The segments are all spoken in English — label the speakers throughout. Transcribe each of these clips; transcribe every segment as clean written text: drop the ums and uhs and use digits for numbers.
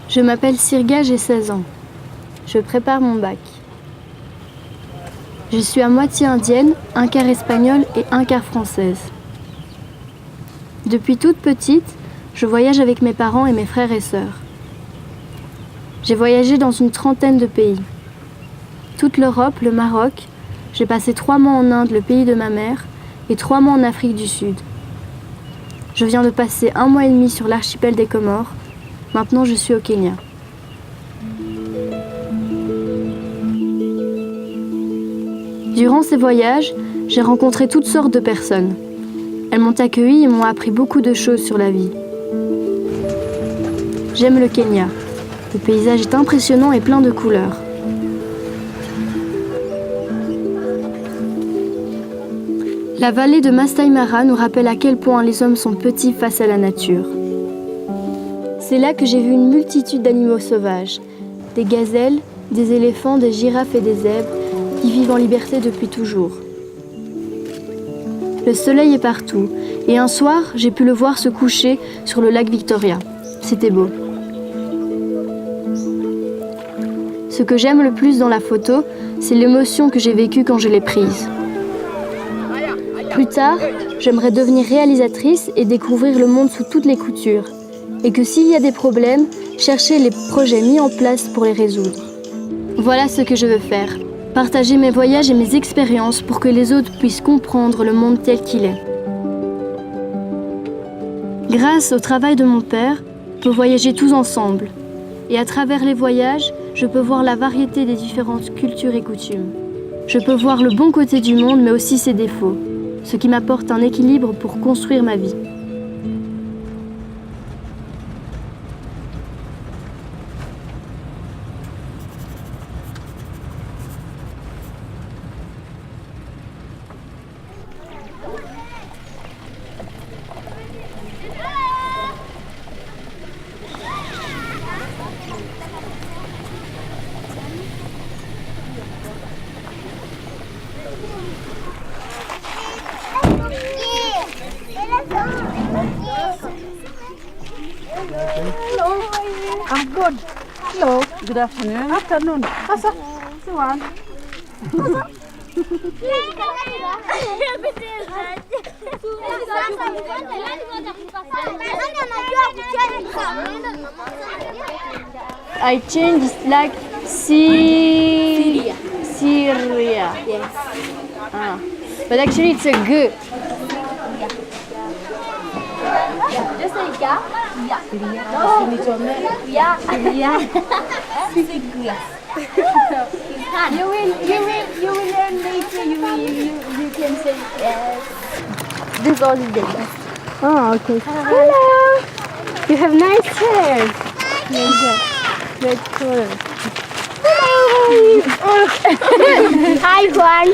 Speaker 1: Je m'appelle Sirga, j'ai 16 ans. Je prépare mon bac. Je suis à moitié indienne, un quart espagnole et un quart française. Depuis toute petite, je voyage avec mes parents et mes frères et sœurs. J'ai voyagé dans une trentaine de pays. Toute l'Europe, le Maroc, j'ai passé 3 mois en Inde, le pays de ma mère, et 3 mois en Afrique du Sud. Je viens de passer 1 mois et demi sur l'archipel des Comores. Maintenant, je suis au Kenya. Durant ces voyages, j'ai rencontré toutes sortes de personnes. Elles m'ont accueillie et m'ont appris beaucoup de choses sur la vie. J'aime le Kenya. Le paysage est impressionnant et plein de couleurs. La vallée de Masai Mara nous rappelle à quel point les hommes sont petits face à la nature. C'est là que j'ai vu une multitude d'animaux sauvages, des gazelles, des éléphants, des girafes et des zèbres qui vivent en liberté depuis toujours. Le soleil est partout et un soir, j'ai pu le voir se coucher sur le lac Victoria. C'était beau. Ce que j'aime le plus dans la photo, c'est l'émotion que j'ai vécue quand je l'ai prise. Plus tard, j'aimerais devenir réalisatrice et découvrir le monde sous toutes les coutures. Et que s'il y a des problèmes, chercher les projets mis en place pour les résoudre. Voilà ce que je veux faire. Partager mes voyages et mes expériences pour que les autres puissent comprendre le monde tel qu'il est. Grâce au travail de mon père, on peut voyager tous ensemble. Et à travers les voyages, je peux voir la variété des différentes cultures et coutumes. Je peux voir le bon côté du monde, mais aussi ses défauts, ce qui m'apporte un équilibre pour construire ma vie.
Speaker 2: Hello. I'm good. Hello. Good afternoon. Afternoon. Asa. Siwan.
Speaker 1: I changed this like Syria.
Speaker 3: Yes.
Speaker 1: Ah. But actually it's a G.
Speaker 3: Just say ga. Yeah. No. Yeah. Yeah. You will learn later. You can say yes. This all is the best.
Speaker 1: Oh, okay. Hello. You have nice hair. Red color.
Speaker 3: Hi, Juan.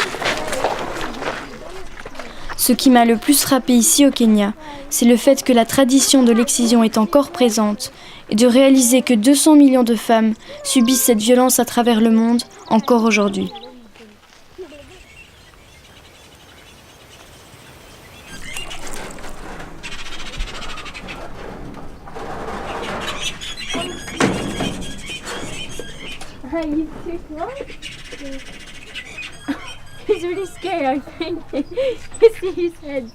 Speaker 1: Ce qui m'a le plus frappé ici au Kenya, c'est le fait que la tradition de l'excision est encore présente et de réaliser que 200 millions de femmes subissent cette violence à travers le monde encore aujourd'hui.
Speaker 3: He's really scared, I think. You see his head.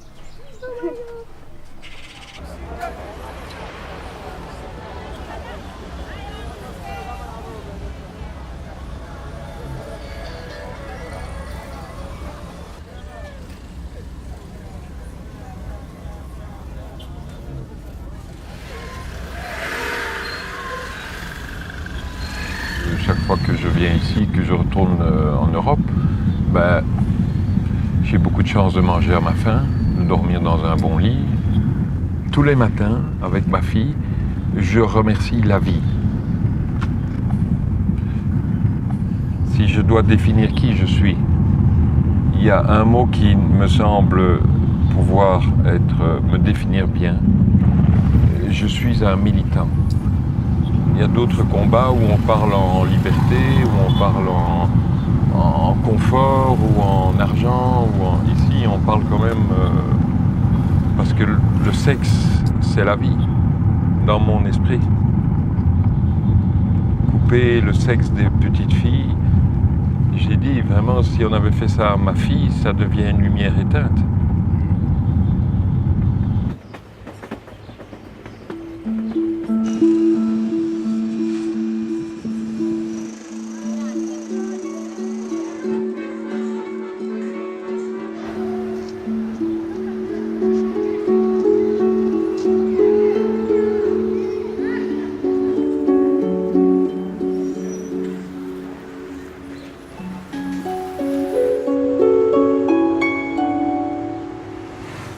Speaker 4: Chaque fois que je viens ici, que je retourne en Europe, j'ai beaucoup de chance de manger à ma faim, de dormir dans un bon lit. Tous les matins, avec ma fille, je remercie la vie. Si je dois définir qui je suis, il y a un mot qui me semble pouvoir me définir bien. Je suis un militant. Il y a d'autres combats où on parle en liberté, où on parle en confort ou en argent. Ici, on parle quand même parce que le sexe, c'est la vie, dans mon esprit. découper le sexe des petites filles. J'ai dit vraiment, si on avait fait ça à ma fille, ça devient une lumière éteinte.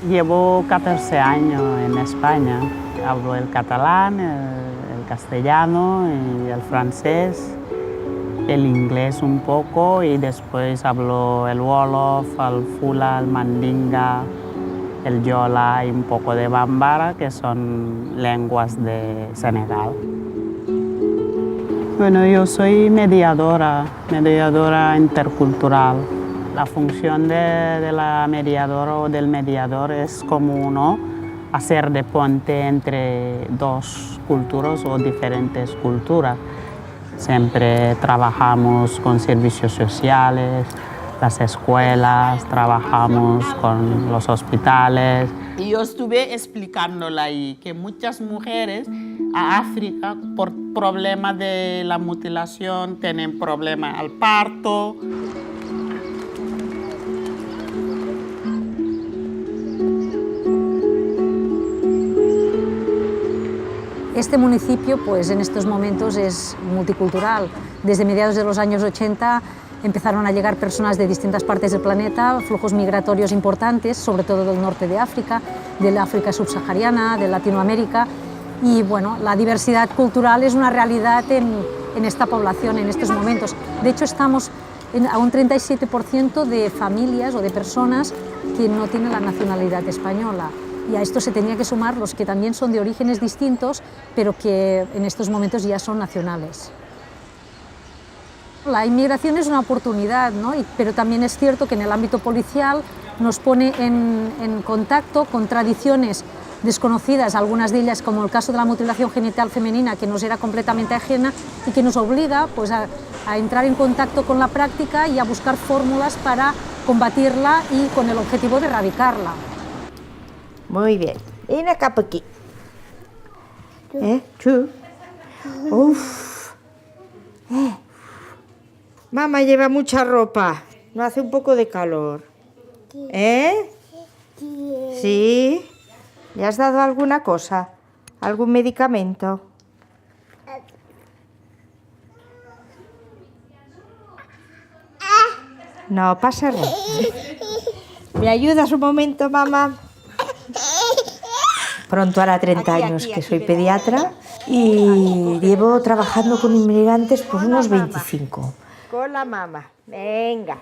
Speaker 2: Llevo 14 años en España. Hablo el catalán, el castellano y el francés, el inglés un poco y después hablo el wolof, el fula, el mandinga, el yola y un poco de bambara, que son lenguas de Senegal. Bueno, yo soy mediadora intercultural. La función de la mediadora o del mediador es como uno hacer de puente entre dos culturas o diferentes culturas. Siempre trabajamos con servicios sociales, las escuelas, trabajamos con los hospitales. Y yo estuve explicándole ahí que muchas mujeres a África por problemas de la mutilación tienen problemas al parto.
Speaker 5: Este municipio, pues en estos momentos es multicultural. Desde mediados de los años 80 empezaron a llegar personas de distintas partes del planeta, flujos migratorios importantes, sobre todo del norte de África, del África subsahariana, de Latinoamérica. Y bueno, la diversidad cultural es una realidad en esta población en estos momentos. De hecho, estamos a un 37% de familias o de personas que no tienen la nacionalidad española. Y a esto se tenía que sumar los que también son de orígenes distintos, pero que en estos momentos ya son nacionales. La inmigración es una oportunidad, ¿no? Pero también es cierto que en el ámbito policial nos pone en contacto con tradiciones desconocidas, algunas de ellas, como el caso de la mutilación genital femenina, que nos era completamente ajena y que nos obliga pues, a entrar en contacto con la práctica y a buscar fórmulas para combatirla y con el objetivo de erradicarla.
Speaker 6: Muy bien. Vine acá por aquí. Chu. Uf. Mamá lleva mucha ropa. ¿No hace un poco de calor? ¿Sí? ¿Le has dado alguna cosa? ¿Algún medicamento? No pasa nada. ¿Me ayudas un momento, mamá? Pronto hará 30 años que soy pediatra y llevo trabajando con inmigrantes por unos 25. Con la mamá. Venga.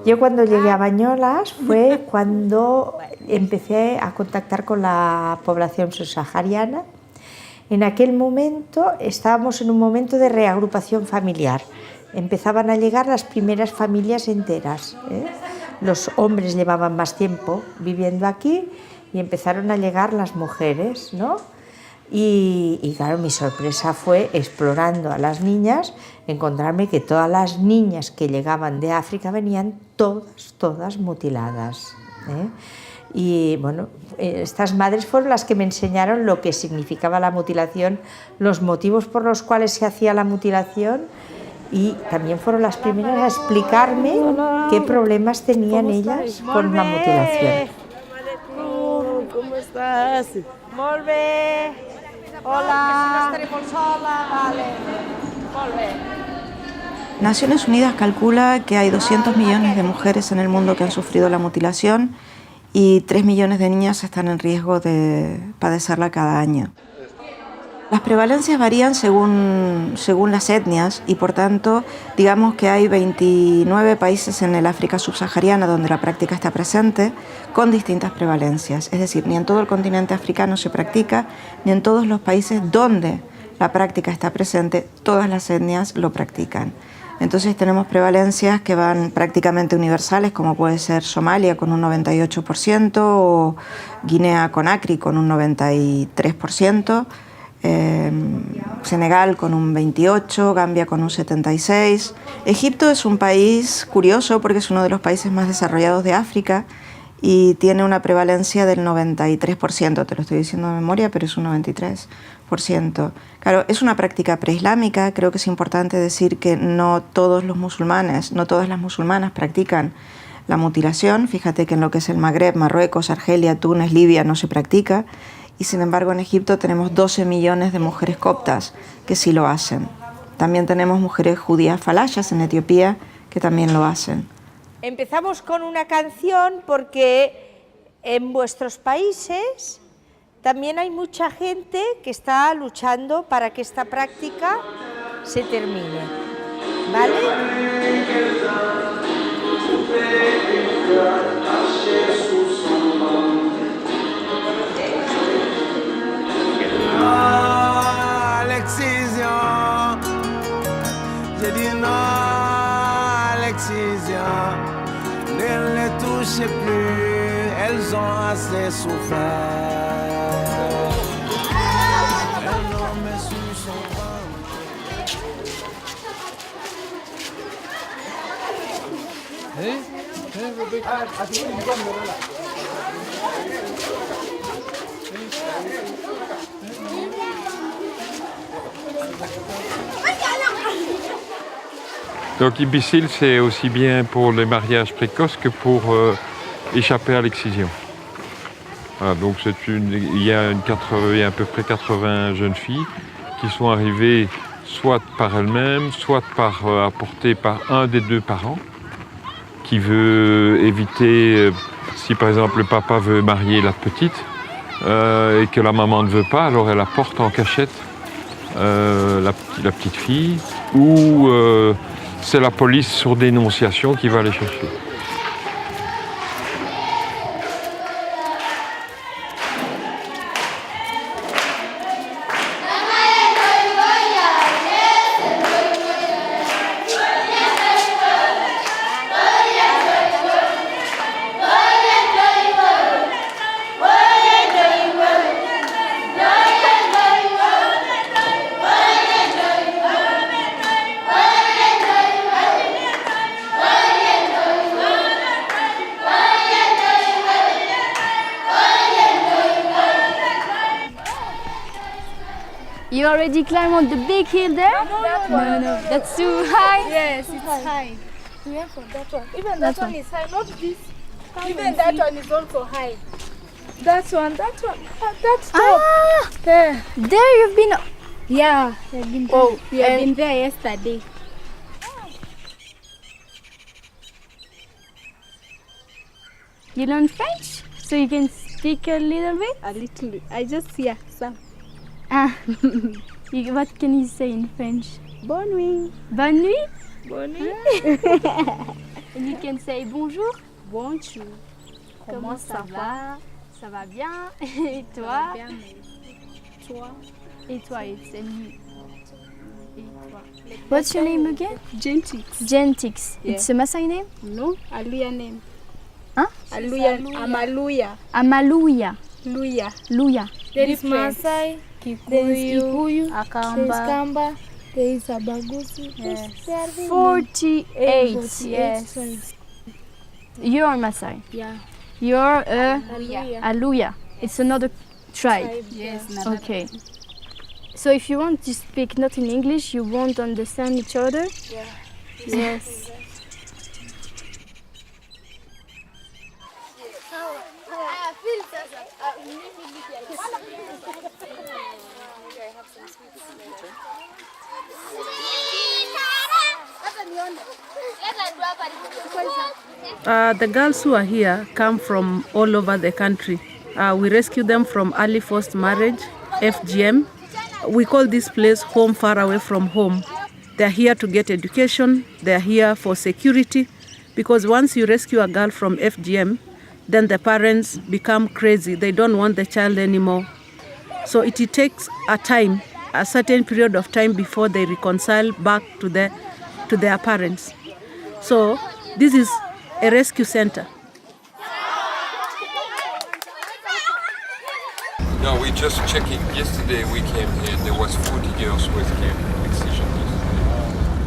Speaker 6: Yo cuando llegué a Bañolas fue cuando empecé a contactar con la población subsahariana. En aquel momento estábamos en un momento de reagrupación familiar. Empezaban a llegar las primeras familias enteras. Los hombres llevaban más tiempo viviendo aquí y empezaron a llegar las mujeres, ¿no? Y claro, mi sorpresa fue, explorando a las niñas, encontrarme que todas las niñas que llegaban de África venían todas mutiladas. Y bueno, estas madres fueron las que me enseñaron lo que significaba la mutilación, los motivos por los cuales se hacía la mutilación, y también fueron las primeras a explicarme qué problemas tenían ellas con la mutilación.
Speaker 2: ¿Cómo estás? Molt bé. Hola. Que si no estaré molt sola. Vale. Molt bé.
Speaker 7: Naciones Unidas calcula que hay 200 millones de mujeres en el mundo que han sufrido la mutilación y 3 millones de niñas están en riesgo de padecerla cada año. Las prevalencias varían según las etnias y, por tanto, digamos que hay 29 países en el África subsahariana donde la práctica está presente con distintas prevalencias. Es decir, ni en todo el continente africano se practica, ni en todos los países donde la práctica está presente, todas las etnias lo practican. Entonces tenemos prevalencias que van prácticamente universales, como puede ser Somalia con un 98% o Guinea Conakry con un 93%. Senegal con un 28%, Gambia con un 76%. Egipto es un país curioso porque es uno de los países más desarrollados de África y tiene una prevalencia del 93%, te lo estoy diciendo de memoria, pero es un 93%. Claro, es una práctica preislámica, creo que es importante decir que no todos los musulmanes, no todas las musulmanas practican la mutilación. Fíjate que en lo que es el Magreb, Marruecos, Argelia, Túnez, Libia no se practica, y sin embargo en Egipto tenemos 12 millones de mujeres coptas que sí lo hacen. También tenemos mujeres judías falayas en Etiopía que también lo hacen.
Speaker 6: Empezamos con una canción porque en vuestros países también hay mucha gente que está luchando para que esta práctica se termine, ¿vale?
Speaker 8: J'ai dit non à l'excision, ne les touchez plus, elles ont assez souffert. Elles ont mis sous son ventre.
Speaker 4: Donc Ibicil, c'est aussi bien pour les mariages précoces que pour échapper à l'excision. Voilà, donc il y a à peu près 80 jeunes filles qui sont arrivées soit par elles-mêmes, soit apportées par un des deux parents qui veut éviter, si par exemple le papa veut marier la petite et que la maman ne veut pas, alors elle apporte en cachette la petite fille ou c'est la police sur dénonciation qui va les chercher.
Speaker 1: You already climbed on the big hill there?
Speaker 3: No,
Speaker 1: That's too high?
Speaker 3: yes, it's high. Yeah, for that one. Even that one is high, not this. Even that one is also high. That one, that's top. There.
Speaker 1: There you've been...
Speaker 3: Yeah, we have been there.
Speaker 1: Oh,
Speaker 3: We have
Speaker 1: and-
Speaker 3: been there yesterday.
Speaker 1: You learn French? So you can speak a little bit?
Speaker 3: A little bit. I just hear some.
Speaker 1: Ah. What can you say in French?
Speaker 3: Bonne nuit.
Speaker 1: Bonne nuit?
Speaker 3: Bonne nuit.
Speaker 1: And you can say bonjour.
Speaker 3: Bonjour.
Speaker 1: Comment ça va? Ça va bien? Et toi?
Speaker 3: Bien, mais toi.
Speaker 1: Et toi, it's a you. Et toi. What's your name again?
Speaker 3: Gentix.
Speaker 1: Gentix.
Speaker 3: Yeah.
Speaker 1: It's a Maasai name?
Speaker 3: No, Aluya name.
Speaker 1: Huh?
Speaker 3: Aluya. Amaluya.
Speaker 1: Amaluya.
Speaker 3: Luya.
Speaker 1: Luya.
Speaker 3: There is Maasai, there is Kikuyu, there is Kamba, there is Abagusi. Yes.
Speaker 1: 48.
Speaker 3: 48
Speaker 1: Yes.
Speaker 3: tribes.
Speaker 1: You're Maasai.
Speaker 3: Yeah.
Speaker 1: You're a
Speaker 3: Aluya.
Speaker 1: Aluya. It's another tribe.
Speaker 3: Yes.
Speaker 1: Okay. So if you want to speak not in English, you won't understand each other?
Speaker 3: Yeah.
Speaker 1: Yes.
Speaker 9: The girls who are here come from all over the country. We rescue them from early forced marriage, FGM. We call this place home far away from home. They're here to get education, they're here for security, because once you rescue a girl from FGM, then the parents become crazy. They don't want the child anymore. So it takes a certain period of time before they reconcile back to their parents. So this is a rescue center.
Speaker 4: No, we just checking. Yesterday we came here. There was 40 girls with excision.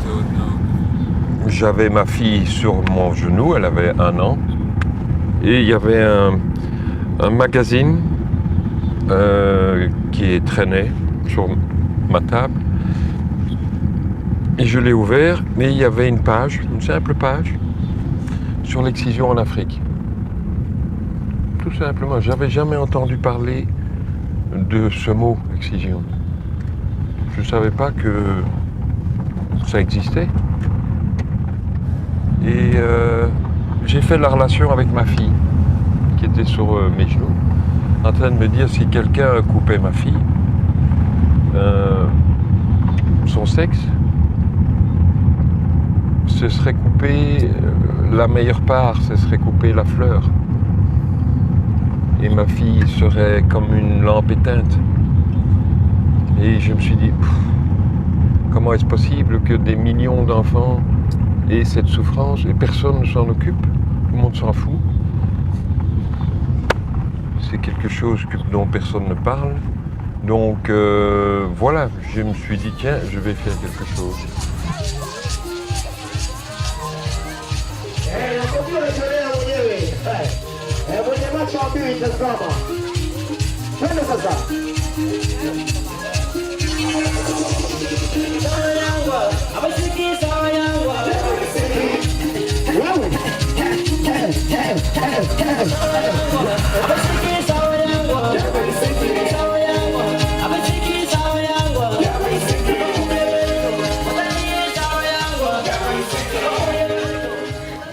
Speaker 4: So, no. J'avais ma fille sur mon genou. Elle avait 1 an. Et il y avait un magazine qui traînait sur ma table. Et je l'ai ouvert, mais il y avait une page, une simple page, sur l'excision en Afrique. Tout simplement, j'avais jamais entendu parler de ce mot, excision. Je ne savais pas que ça existait. Et j'ai fait la relation avec ma fille, qui était sur mes genoux, en train de me dire si quelqu'un coupait ma fille, son sexe, ce serait couper la meilleure part, ce serait couper la fleur. Et ma fille serait comme une lampe éteinte. Et je me suis dit, comment est-ce possible que des millions d'enfants aient cette souffrance et personne ne s'en occupe, tout le monde s'en fout. C'est quelque chose dont personne ne parle. Donc voilà, je me suis dit, tiens, je vais faire quelque chose.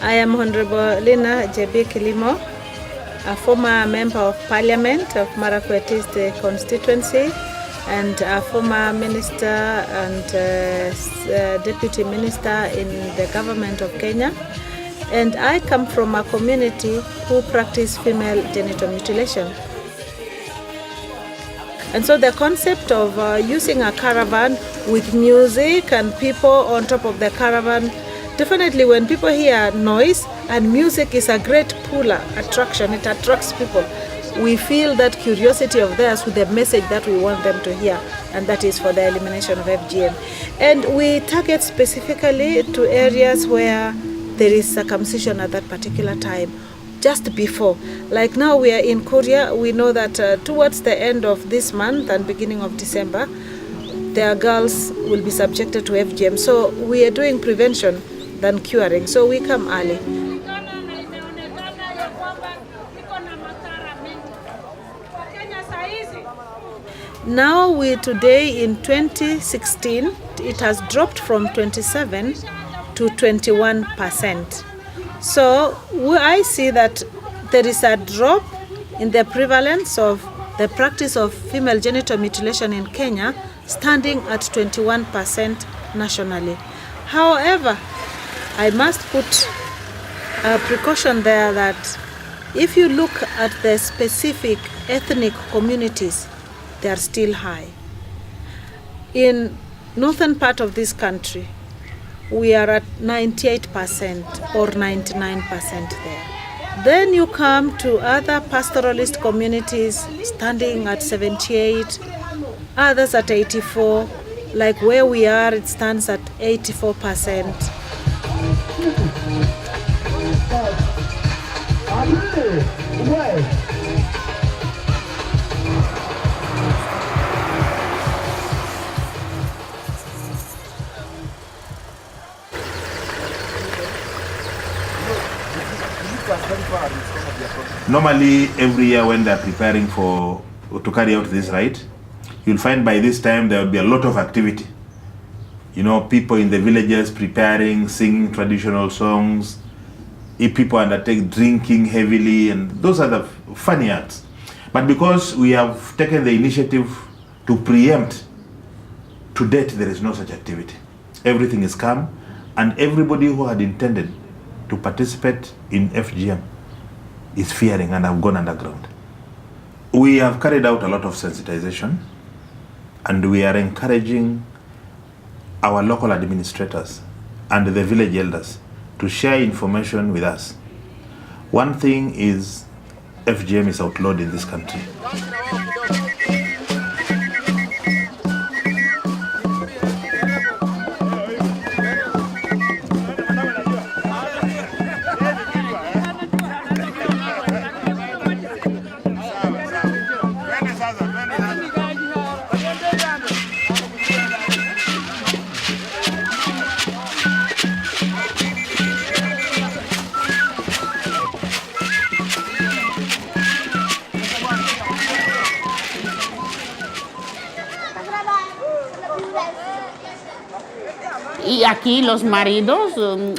Speaker 9: I am Honorable Lina Jebi Kilimo, a former Member of Parliament of Marakwet East constituency and a former Minister and Deputy Minister in the government of Kenya. And I come from a community who practice female genital mutilation. And so the concept of using a caravan with music and people on top of the caravan, definitely when people hear noise, and music is a great puller attraction, it attracts people. We feel that curiosity of theirs with the message that we want them to hear, and that is for the elimination of FGM. And we target specifically to areas where there is circumcision at that particular time, just before. Like now we are in Korea, we know that towards the end of this month and beginning of December, their girls will be subjected to FGM. So we are doing prevention than curing, so we come early. Now today in 2016, it has dropped from 27 to 21%. So I see that there is a drop in the prevalence of the practice of female genital mutilation in Kenya, standing at 21% nationally. However, I must put a precaution there that if you look at the specific ethnic communities, they are still high. In northern part of this country, we are at 98% or 99% there. Then you come to other pastoralist communities standing at 78, others at 84, like where we are, it stands at 84%.
Speaker 10: Normally, every year when they're preparing to carry out this rite, you'll find by this time there will be a lot of activity. You know, people in the villages preparing, singing traditional songs. If people undertake drinking heavily, and those are the funny acts. But because we have taken the initiative to preempt, to date there is no such activity. Everything is calm, and everybody who had intended to participate in FGM is fearing and have gone underground. We have carried out a lot of sensitization, and we are encouraging our local administrators and the village elders to share information with us. One thing is FGM is outlawed in this country.
Speaker 2: Y aquí los maridos,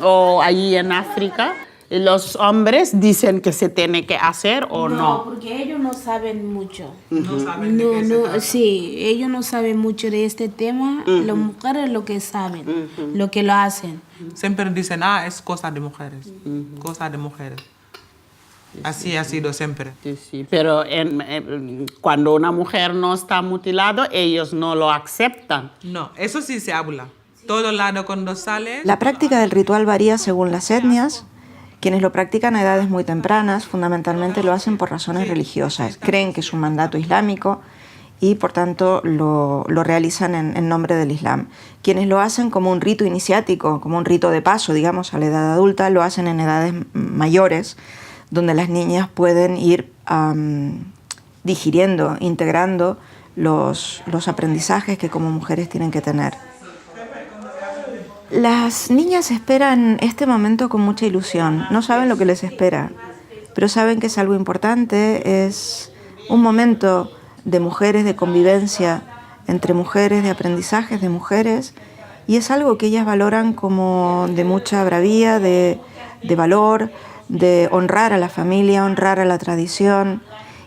Speaker 2: o allí en África, los hombres dicen que se tiene que hacer o no.
Speaker 3: No, porque ellos no saben mucho.
Speaker 2: No
Speaker 3: saben de qué se trata. Sí, ellos no saben mucho de este tema. Las mujeres lo que saben, lo que lo hacen.
Speaker 11: Siempre dicen, es cosa de mujeres, cosa de mujeres. Así ha sido siempre.
Speaker 2: Sí, pero cuando una mujer no está mutilada, ellos no lo aceptan.
Speaker 11: No, eso sí se habla. Todo lado cuando sale...
Speaker 7: La práctica del ritual varía según las etnias. Quienes lo practican a edades muy tempranas, fundamentalmente lo hacen por razones religiosas. Creen que es un mandato islámico y, por tanto, lo realizan en nombre del Islam. Quienes lo hacen como un rito iniciático, como un rito de paso, digamos, a la edad adulta, lo hacen en edades mayores, donde las niñas pueden ir digiriendo, integrando los aprendizajes que como mujeres tienen que tener. Las niñas esperan este momento con mucha ilusión. No saben lo que les espera, pero saben que es algo importante, es un momento de mujeres, de convivencia entre mujeres, de aprendizajes de mujeres, y es algo que ellas valoran como de mucha bravía, de valor, de honrar a la familia, honrar a la tradición,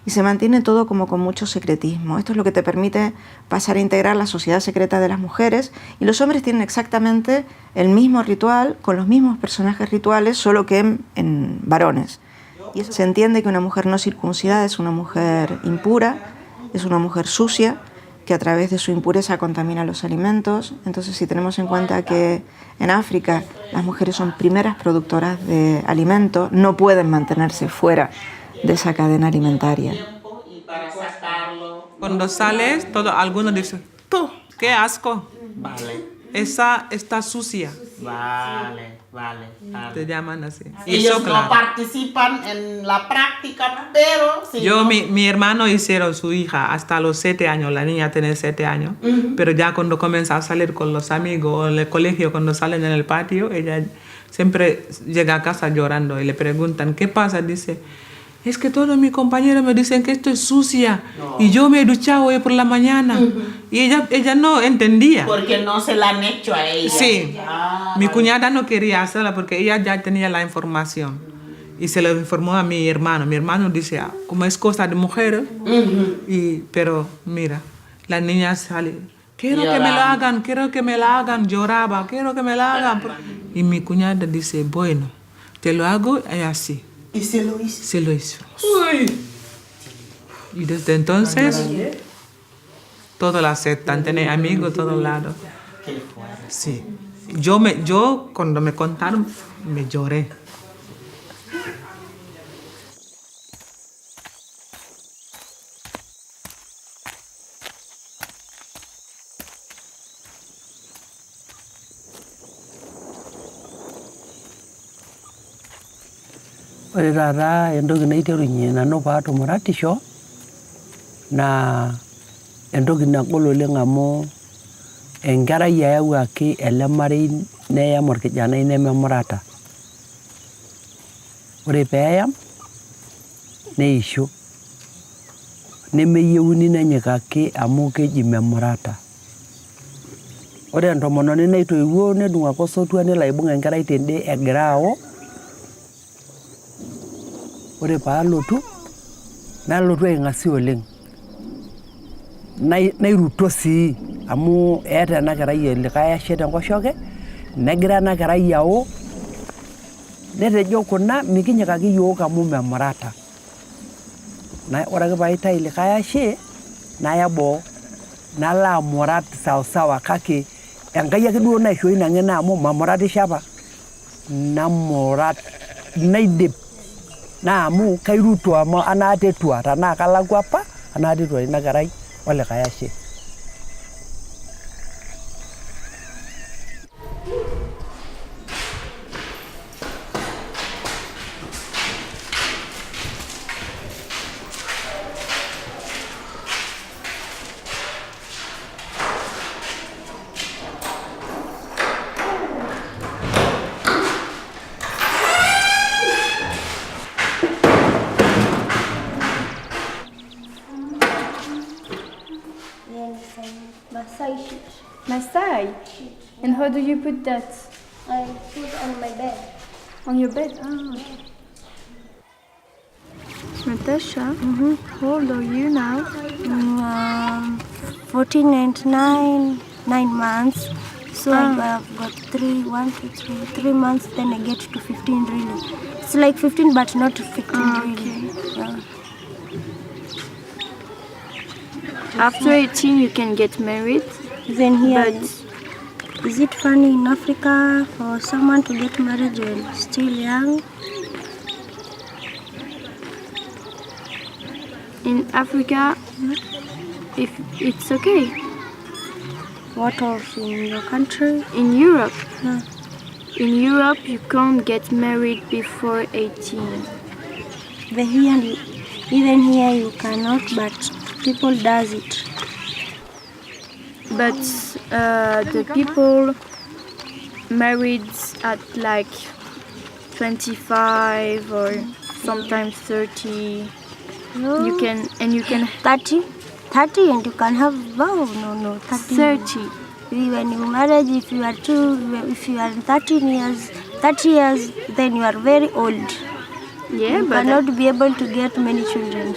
Speaker 7: y se mantiene todo como con mucho secretismo. Esto es lo que te permite pasar a integrar la sociedad secreta de las mujeres, y los hombres tienen exactamente el mismo ritual, con los mismos personajes rituales, solo que en varones. Y eso se entiende que una mujer no circuncidada es una mujer impura, es una mujer sucia, que a través de su impureza contamina los alimentos. Entonces, si tenemos en cuenta que en África las mujeres son primeras productoras de alimento, no pueden mantenerse fuera de esa cadena alimentaria.
Speaker 11: Cuando sales, algunos dicen, ¡tú, qué asco!
Speaker 2: Vale.
Speaker 11: Esa está sucia.
Speaker 2: Vale.
Speaker 11: Te llaman así.
Speaker 2: Ellos no participan en la práctica, pero... Sí,
Speaker 11: mi hermano hicieron su hija hasta los 7 años, la niña tiene 7 años, pero ya cuando comienza a salir con los amigos en el colegio, cuando salen en el patio, ella siempre llega a casa llorando y le preguntan, ¿qué pasa? Dice, es que todos mis compañeros me dicen que estoy sucia y yo me he duchado hoy por la mañana. Y ella no entendía.
Speaker 2: Porque no se la han hecho a ella.
Speaker 11: Sí, mi cuñada no quería hacerla porque ella ya tenía la información y se lo informó a mi hermano. Mi hermano dice, como es cosa de mujeres, pero mira, la niña sale, quiero que me la hagan, lloraba, quiero que me la hagan. Y mi cuñada dice, bueno, te lo hago así.
Speaker 2: ¿Y se lo hizo?
Speaker 11: Se lo hizo. Uy. Y desde entonces, todos la aceptan, tienen amigos de todos lados. Sí. Yo cuando me contaron, me lloré.
Speaker 12: Ore taata entoki naiterunye nanu paatumuratisho naa entoki nagol oleng amu enkerai eyawuaki ele marei neyam orkijanai nememurata. Ore peeyam neisho nemeyieuni nenyikaki amu keji memurata. Ore entomononi naitoiwuo nedung'aki osotua nelo aibung' enkerai tende egira awo. Ore paalotu nalotu aing'asie oleng. Nairuto sii amu eeta ena kerai likae ashe tenkoshoke, negira ena kerai awo, netejo kuna mikinyikaki yiok amu memurata. Ore ake paitai likae ashe naya boo nalo amurat sawasawa kake enkai ake duo naishoo ina ng'eno amu mamuratisho apa. Namurat naidip. Na amu kairuto amu anaa tetua tanaa kalakwa apa anaa tetua ina kerai olikae ashe.
Speaker 1: And how do you put that?
Speaker 13: I put on my bed.
Speaker 1: On your bed? Ah. Natasha, how old are you now?
Speaker 13: 14 and 9 months. So I've got 3 months, then I get to 15 really. It's like 15 but not 15 really. Yeah.
Speaker 1: After 18 you can get married.
Speaker 13: Even here, is it funny in Africa for someone to get married when still young?
Speaker 1: In Africa, if it's okay.
Speaker 13: What else in your country?
Speaker 1: In Europe.
Speaker 13: Yeah.
Speaker 1: In Europe, you can't get married before 18.
Speaker 13: But here, even here you cannot, but people does it.
Speaker 1: But the people married at like 25 or sometimes 30.
Speaker 13: No.
Speaker 1: You can
Speaker 13: 30 and you can have wow, no 30. When you marry, if you are 30 years, then you are very old.
Speaker 1: Yeah,
Speaker 13: you
Speaker 1: but
Speaker 13: cannot be able to get many children.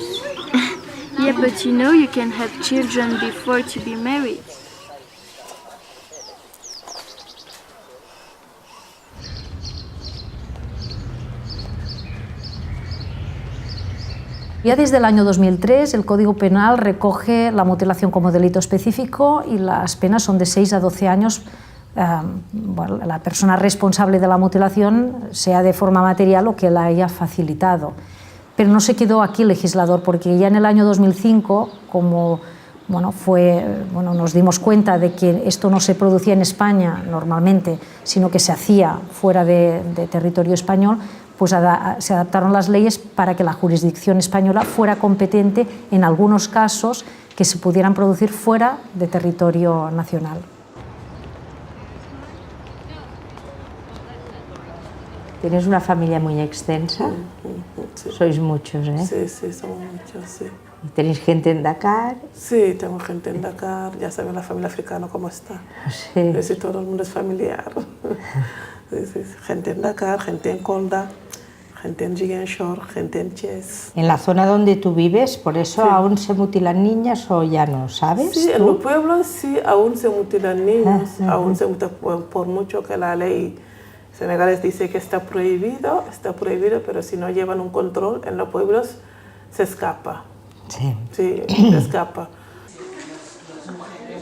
Speaker 1: Yeah, but you can have children before to be married.
Speaker 5: Ya desde el año 2003 el Código Penal recoge la mutilación como delito específico y las penas son de 6 a 12 años. La persona responsable de la mutilación, sea de forma material o que la haya facilitado. Pero no se quedó aquí el legislador, porque ya en el año 2005, como nos dimos cuenta de que esto no se producía en España normalmente, sino que se hacía fuera de territorio español, pues se adaptaron las leyes para que la jurisdicción española fuera competente en algunos casos que se pudieran producir fuera de territorio nacional.
Speaker 6: Tienes una familia muy extensa,
Speaker 14: sí.
Speaker 6: Sois muchos, ¿eh?
Speaker 14: Sí, somos muchos, sí.
Speaker 6: ¿Y tenéis gente en Dakar?
Speaker 14: Sí, tengo gente en Dakar, ya saben la familia africana cómo está.
Speaker 6: Sí.
Speaker 14: Sí, todo el mundo es familiar. Sí. Gente en Dakar, gente en Kolda, gente en Ziguinchor, gente en Thiès.
Speaker 6: En la zona donde tú vives, ¿por eso
Speaker 14: sí.
Speaker 6: aún se mutilan niñas o ya no, sabes?
Speaker 14: Sí,
Speaker 6: ¿tú?
Speaker 14: en los pueblos sí, aún se mutilan niños, aún se mutilan, por mucho que la ley senegalés dice que está prohibido, pero si no llevan un control en los pueblos se escapa.
Speaker 6: Sí.
Speaker 14: Sí, se escapa.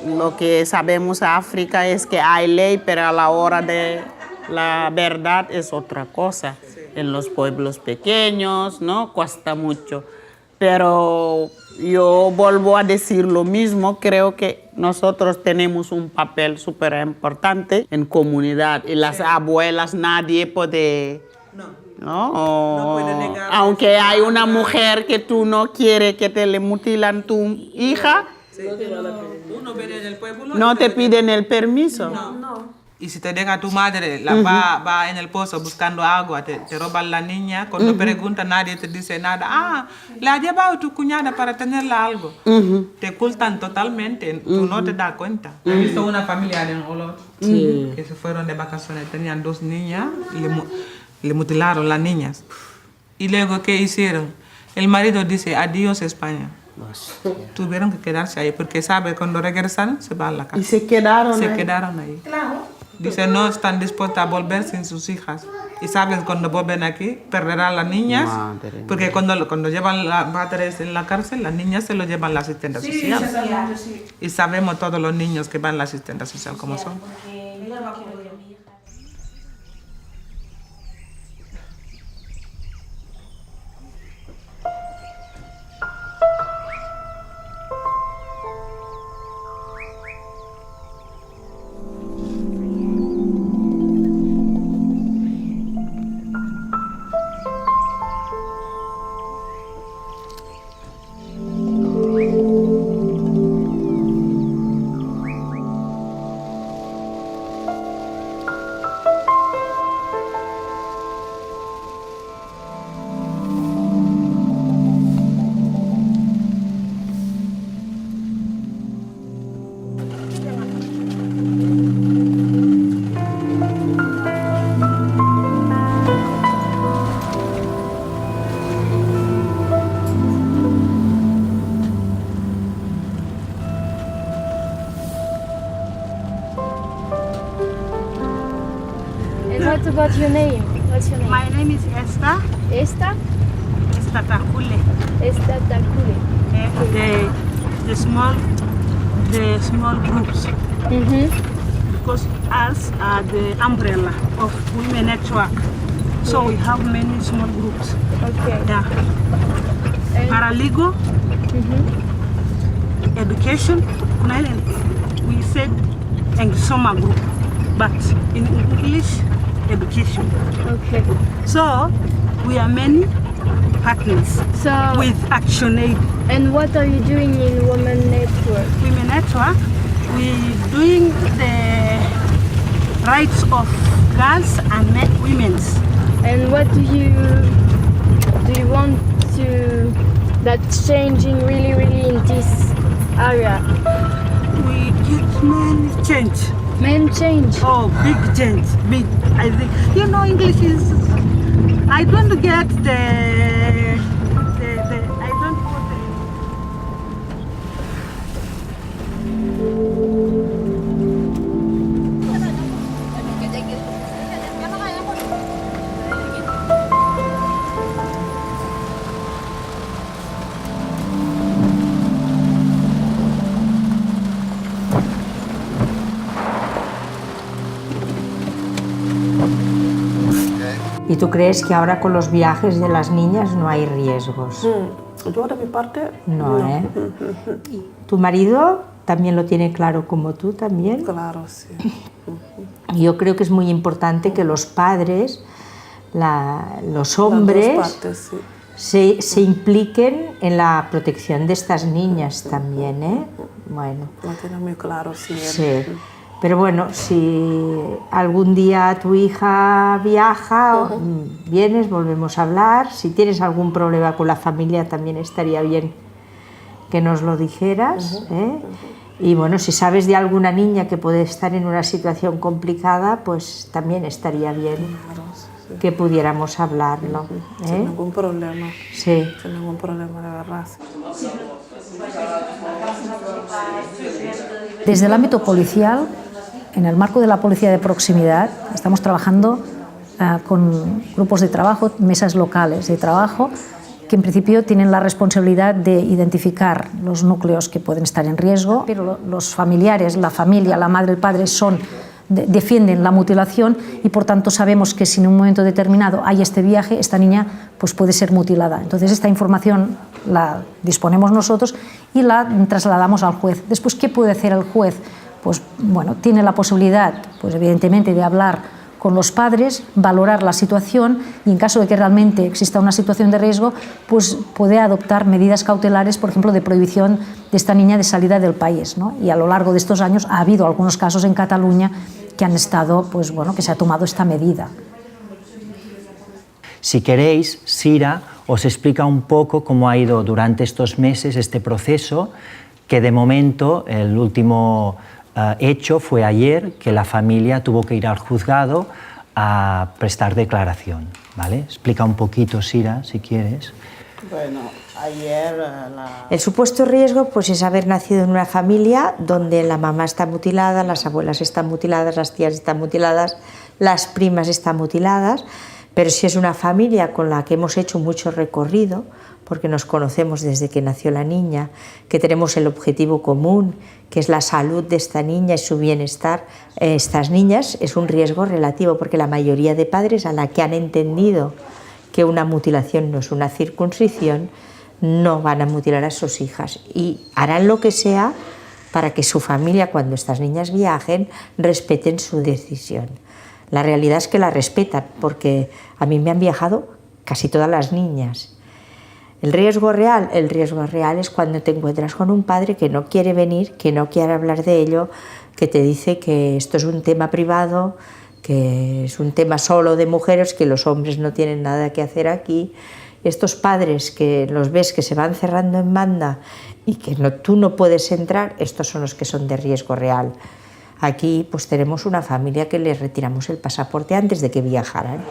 Speaker 2: Lo que sabemos en África es que hay ley, pero a la hora de la verdad es otra cosa. En los pueblos pequeños, ¿no? Cuesta mucho. Pero yo vuelvo a decir lo mismo, creo que nosotros tenemos un papel súper importante en comunidad y las abuelas nadie puede... No
Speaker 11: puede negar.
Speaker 2: Aunque hay una mujer que tú no quieres que te le mutilan tu hija, no te piden el permiso.
Speaker 11: Y si te deja tu madre, va en el pozo buscando agua, te roban la niña, cuando pregunta nadie te dice nada. Le ha llevado tu cuñada para tenerla algo. Te ocultan totalmente, tú no te das cuenta. He visto una familia en Olot que se fueron de vacaciones, tenían 2 niñas, le mutilaron las niñas. Y luego, ¿qué hicieron? El marido dice, adiós España. Tuvieron que quedarse ahí, porque sabe, cuando regresan, se van a la casa.
Speaker 2: ¿Y se quedaron ahí?
Speaker 11: Quedaron ahí. Claro. Dice, no están dispuestas a volver sin sus hijas. Y saben, cuando vuelven aquí, perderán a las niñas. Madre porque cuando llevan las padres en la cárcel, las niñas se lo llevan a la asistente social. Sí. Y sabemos todos los niños que van a la asistente social cómo son.
Speaker 1: about your name? What's your name?
Speaker 15: My name is Esther.
Speaker 1: Esther?
Speaker 15: Esther Takule.
Speaker 1: Esther Takule.
Speaker 15: The small groups. Because us are the umbrella of women network. So we have many small groups.
Speaker 1: Okay.
Speaker 15: Yeah. Paralegal, education, we said in summer group, but in English, education.
Speaker 1: Okay.
Speaker 15: So we are many partners with Action Aid.
Speaker 1: And what are you doing in Women Network?
Speaker 15: Women Network, we're doing the rights of girls and women's.
Speaker 1: And what do you want to that's changing really in this area?
Speaker 15: We get men change.
Speaker 1: Men change?
Speaker 15: Oh, big change, big. I think English is. I don't get the I don't know the.
Speaker 6: ¿Y tú crees que ahora con los viajes de las niñas no hay riesgos?
Speaker 14: Yo de mi parte,
Speaker 6: no. ¿Tu marido también lo tiene claro como tú también?
Speaker 14: Claro, sí.
Speaker 6: Yo creo que es muy importante que los padres, los hombres,
Speaker 14: las dos partes, sí.
Speaker 6: se impliquen en la protección de estas niñas también, ¿eh? Bueno.
Speaker 14: Lo tiene muy claro, sí.
Speaker 6: Sí. Pero bueno, si algún día tu hija viaja, vienes, volvemos a hablar. Si tienes algún problema con la familia, también estaría bien que nos lo dijeras, ¿eh? Y bueno, si sabes de alguna niña que puede estar en una situación complicada, pues también estaría bien que pudiéramos hablarlo, ¿eh?
Speaker 14: Sin ningún problema.
Speaker 6: Sí.
Speaker 14: Sin ningún problema, de verdad.
Speaker 5: Desde el ámbito policial, en el marco de la policía de proximidad, estamos trabajando con grupos de trabajo, mesas locales de trabajo, que en principio tienen la responsabilidad de identificar los núcleos que pueden estar en riesgo, pero los familiares, la familia, la madre, el padre defienden la mutilación y por tanto sabemos que si en un momento determinado hay este viaje, esta niña pues puede ser mutilada. Entonces esta información la disponemos nosotros y la trasladamos al juez. Después, ¿qué puede hacer el juez? Pues bueno, tiene la posibilidad, pues evidentemente, de hablar con los padres, valorar la situación y en caso de que realmente exista una situación de riesgo, pues puede adoptar medidas cautelares, por ejemplo, de prohibición de esta niña de salida del país, ¿no? Y a lo largo de estos años ha habido algunos casos en Cataluña que han estado, pues bueno, que se ha tomado esta medida.
Speaker 16: Si queréis, Sira os explica un poco cómo ha ido durante estos meses este proceso, que de momento el último hecho fue ayer, que la familia tuvo que ir al juzgado a prestar declaración, ¿vale? Explica un poquito, Sira, si quieres.
Speaker 2: Bueno, ayer
Speaker 6: El supuesto riesgo pues, es haber nacido en una familia donde la mamá está mutilada, las abuelas están mutiladas, las tías están mutiladas, las primas están mutiladas, pero si es una familia con la que hemos hecho mucho recorrido, porque nos conocemos desde que nació la niña, que tenemos el objetivo común, que es la salud de esta niña y su bienestar, estas niñas es un riesgo relativo, porque la mayoría de padres a la que han entendido que una mutilación no es una circuncisión, no van a mutilar a sus hijas y harán lo que sea para que su familia, cuando estas niñas viajen, respeten su decisión. La realidad es que la respetan, porque a mí me han viajado casi todas las niñas. El riesgo real es cuando te encuentras con un padre que no quiere venir, que no quiere hablar de ello, que te dice que esto es un tema privado, que es un tema solo de mujeres, que los hombres no tienen nada que hacer aquí. Estos padres que los ves que se van cerrando en banda y que tú no puedes entrar, estos son los que son de riesgo real. Aquí pues tenemos una familia que les retiramos el pasaporte antes de que viajaran.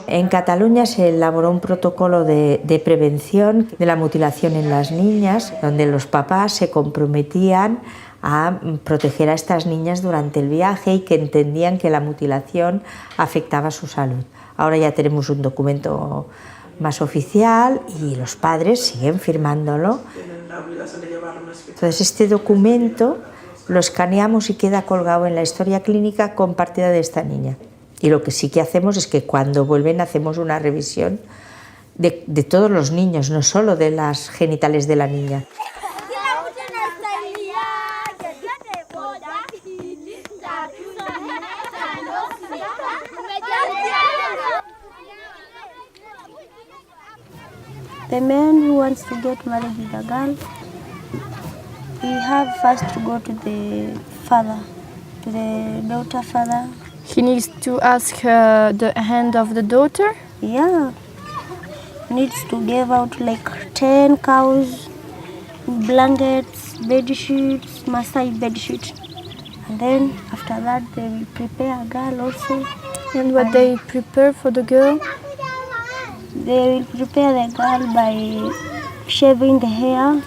Speaker 6: En Cataluña se elaboró un protocolo de prevención de la mutilación en las niñas, donde los papás se comprometían a proteger a estas niñas durante el viaje y que entendían que la mutilación afectaba su salud. Ahora ya tenemos un documento más oficial y los padres siguen firmándolo. Entonces este documento lo escaneamos y queda colgado en la historia clínica compartida de esta niña. Y lo que sí que hacemos es que cuando vuelven hacemos una revisión de todos los niños, no solo de las genitales de la niña.
Speaker 13: The man who wants to get married with a girl, we have first to go to the father, to the daughter father.
Speaker 1: He needs to ask the hand of the daughter?
Speaker 13: Yeah. Needs to give out like 10 cows, blankets, bed sheets, massage bed sheets. And then after that they will prepare a girl also.
Speaker 1: And what they prepare for the girl?
Speaker 13: They will prepare the girl by shaving the hair,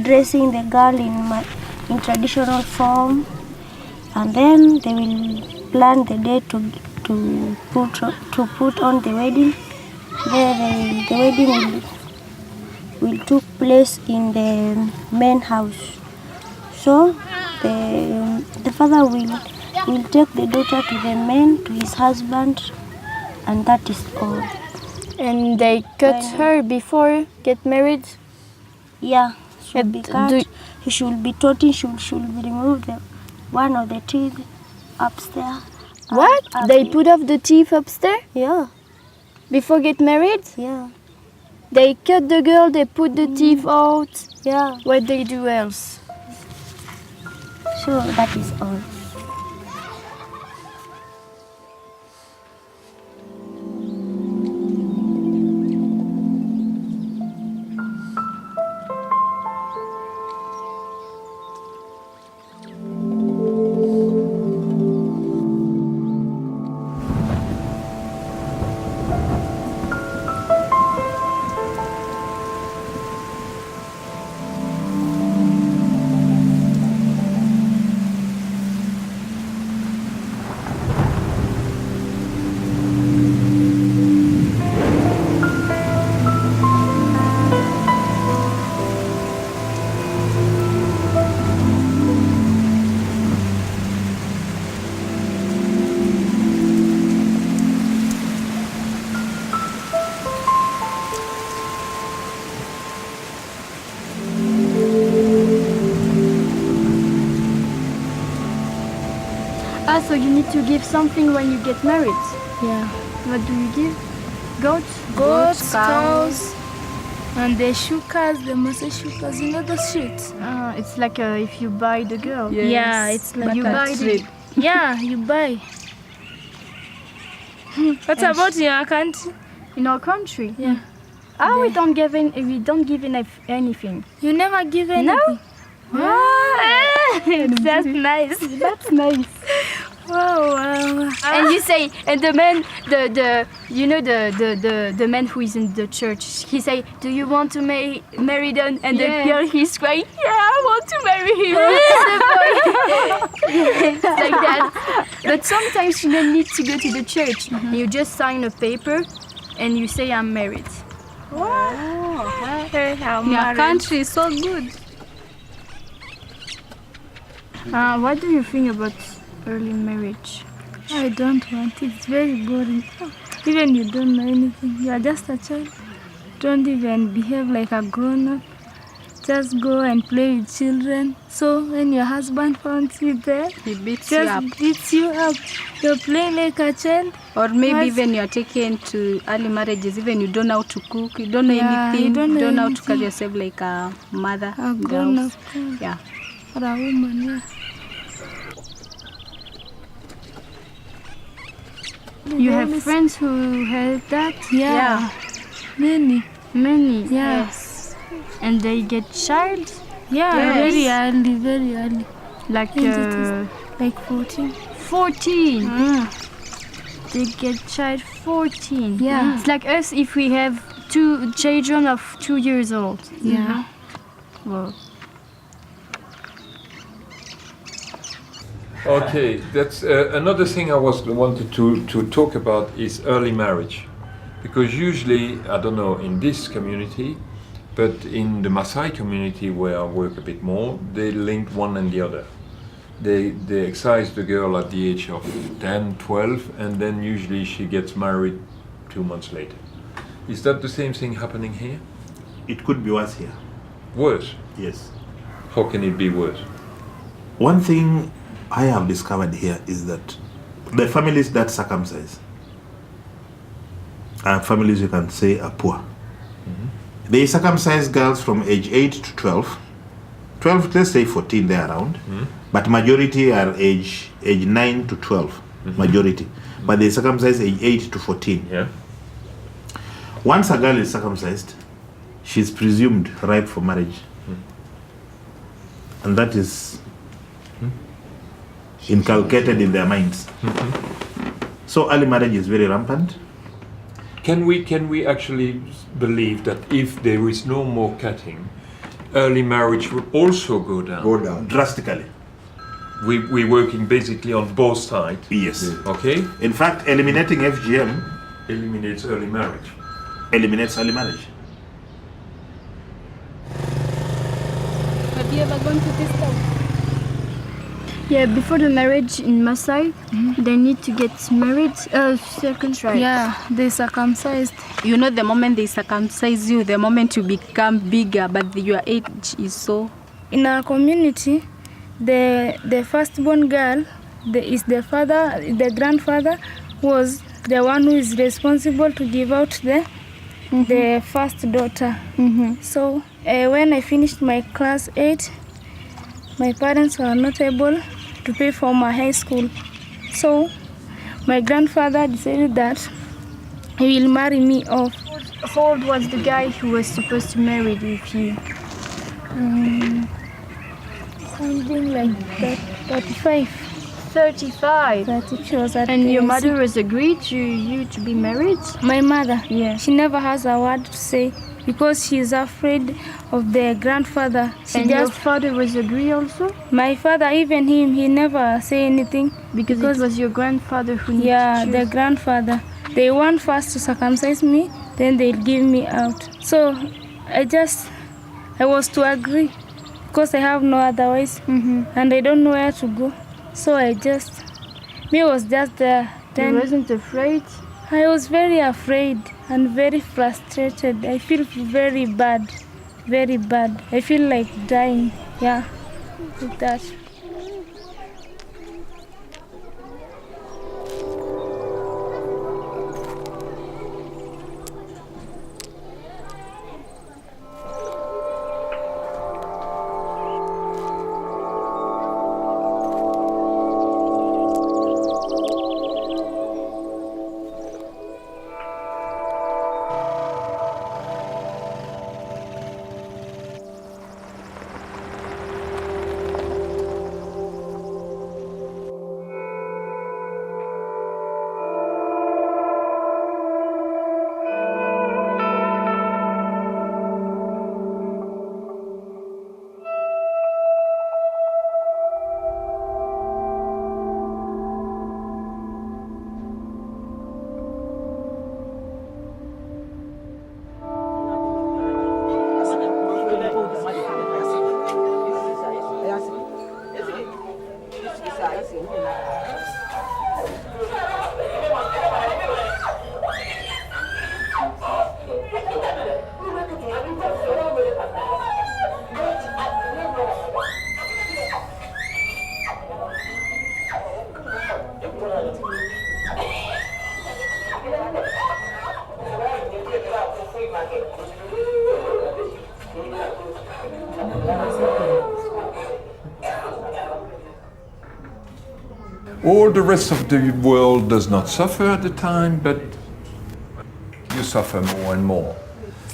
Speaker 13: dressing the girl in traditional form, and then they will plan the day to put on the wedding. The wedding will take place in the main house. So the father will take the daughter to the man, to his husband, and that is all.
Speaker 1: And they cut her before get married?
Speaker 13: Yeah, should be cut. He should be taught, should be removed one of the teeth upstairs.
Speaker 1: What? They put off the teeth upstairs?
Speaker 13: Yeah.
Speaker 1: Before get married?
Speaker 13: Yeah.
Speaker 1: They cut the girl, they put the teeth out?
Speaker 13: Yeah.
Speaker 1: What they do else?
Speaker 13: So that is all.
Speaker 1: So you need to give something when you get married?
Speaker 3: Yeah.
Speaker 1: What do you give? Goats?
Speaker 3: Goats, cows, and the shukas, the Maasai shukas, you know those shit?
Speaker 1: It's like if you buy the girl.
Speaker 3: Yes. Yeah, it's like
Speaker 1: you buy the...
Speaker 3: Yeah, you buy. What about in your country?
Speaker 1: In our country?
Speaker 3: Yeah.
Speaker 1: We don't give anything.
Speaker 3: You never give anything?
Speaker 1: No.
Speaker 3: That's nice.
Speaker 1: That's nice.
Speaker 3: Wow.
Speaker 1: And you say, and the man, the man who is in the church, he say, do you want to marry them? And the girl, he's crying, yeah, I want to marry him. It's like that. But sometimes you don't need to go to the church. You just sign a paper and you say, I'm married.
Speaker 3: Wow. Your country is so good.
Speaker 1: What do you think about early marriage?
Speaker 3: I don't want it. It's very boring. Even you don't know anything. You are just a child. Don't even behave like a grown-up. Just go and play with children. So when your husband finds you there,
Speaker 17: he beats you up.
Speaker 3: You're playing like a child.
Speaker 17: Or maybe even you're taken to early marriages, even you don't know how to cook, you don't know anything, you don't know how to carry yourself like a mother.
Speaker 3: A grown-up.
Speaker 17: Yeah.
Speaker 3: Or a woman, yeah.
Speaker 1: You have friends who had that?
Speaker 3: Yeah. Many.
Speaker 1: Yeah. Yes. And they get child?
Speaker 3: Yeah, yes. Very early.
Speaker 1: Like
Speaker 3: like 14.
Speaker 1: 14? They get child 14.
Speaker 3: Yeah.
Speaker 1: It's like us if we have 2 children of 2 years old.
Speaker 3: Yeah.
Speaker 1: Well.
Speaker 4: Okay, that's another thing I wanted to talk about is early marriage. Because usually, I don't know, in this community, but in the Maasai community where I work a bit more, they link one and the other. They excise the girl at the age of 10, 12, and then usually she gets married 2 months later. Is that the same thing happening here?
Speaker 10: It could be worse here.
Speaker 4: Worse?
Speaker 10: Yes.
Speaker 4: How can it be worse?
Speaker 10: One thing I have discovered here is that the families that circumcise are families you can say are poor. Mm-hmm. They circumcise girls from age 8 to 12. 12, let's say 14 there around. Mm-hmm. But majority are age 9 to 12, mm-hmm. majority. Mm-hmm. But they circumcise age 8 to 14.
Speaker 4: Yeah.
Speaker 10: Once a girl is circumcised, she's presumed ripe for marriage. And that is inculcated in their minds. Mm-hmm. So early marriage is very rampant.
Speaker 4: Can we actually believe that if there is no more cutting, early marriage will also go down?
Speaker 10: Go down drastically.
Speaker 4: We're working basically on both sides.
Speaker 10: Yes.
Speaker 4: Okay.
Speaker 10: In fact, eliminating FGM
Speaker 4: eliminates early marriage.
Speaker 10: Eliminates early marriage.
Speaker 17: Have you ever gone to this town?
Speaker 1: Yeah, before the marriage in Maasai, they need to get married, circumcised.
Speaker 3: Yeah, they circumcised.
Speaker 17: You know, the moment they circumcise you, the moment you become bigger, but your age is so.
Speaker 3: In our community, the firstborn girl, the grandfather was the one who is responsible to give out the first daughter.
Speaker 1: Mm-hmm.
Speaker 3: So when I finished my class 8, my parents were not able to pay for my high school. So my grandfather decided that he will marry me off.
Speaker 1: How old was the guy who was supposed to marry with you?
Speaker 3: Something like that, 35.
Speaker 1: 35?
Speaker 3: 30, she was at
Speaker 1: and your mother has agreed to you to be married?
Speaker 3: My mother?
Speaker 1: Yeah.
Speaker 3: She never has a word to say because she's afraid of the grandfather.
Speaker 1: Your father was agree also?
Speaker 3: My father, even him, he never say anything.
Speaker 1: Because it was your grandfather who needed to choose?
Speaker 3: The grandfather. They want first to circumcise me, then they'll give me out. So I was to agree because I have no otherwise, and I don't know where to go. So I was just there.
Speaker 1: You wasn't afraid?
Speaker 3: I was very afraid and very frustrated. I feel very bad, very bad. I feel like dying, yeah, with that.
Speaker 4: All the rest of the world does not suffer at the time, but you suffer more and more.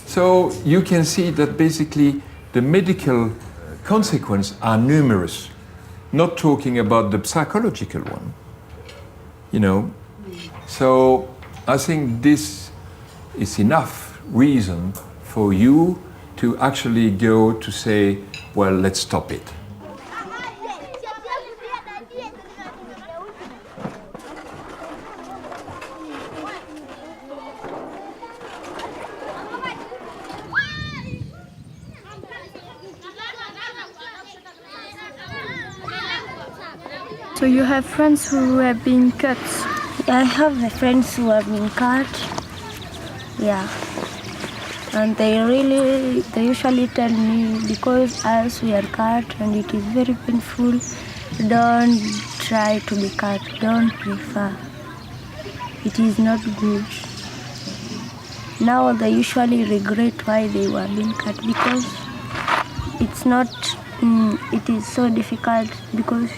Speaker 4: So you can see that basically the medical consequences are numerous, not talking about the psychological one, you know. So I think this is enough reason for you to actually go to say, well, let's stop it.
Speaker 3: So you have friends who have been cut?
Speaker 13: I have the friends who have been cut. Yeah. And they usually tell me, because as we are cut and it is very painful, don't try to be cut, don't prefer. It is not good. Now they usually regret why they were being cut, because it is so difficult, because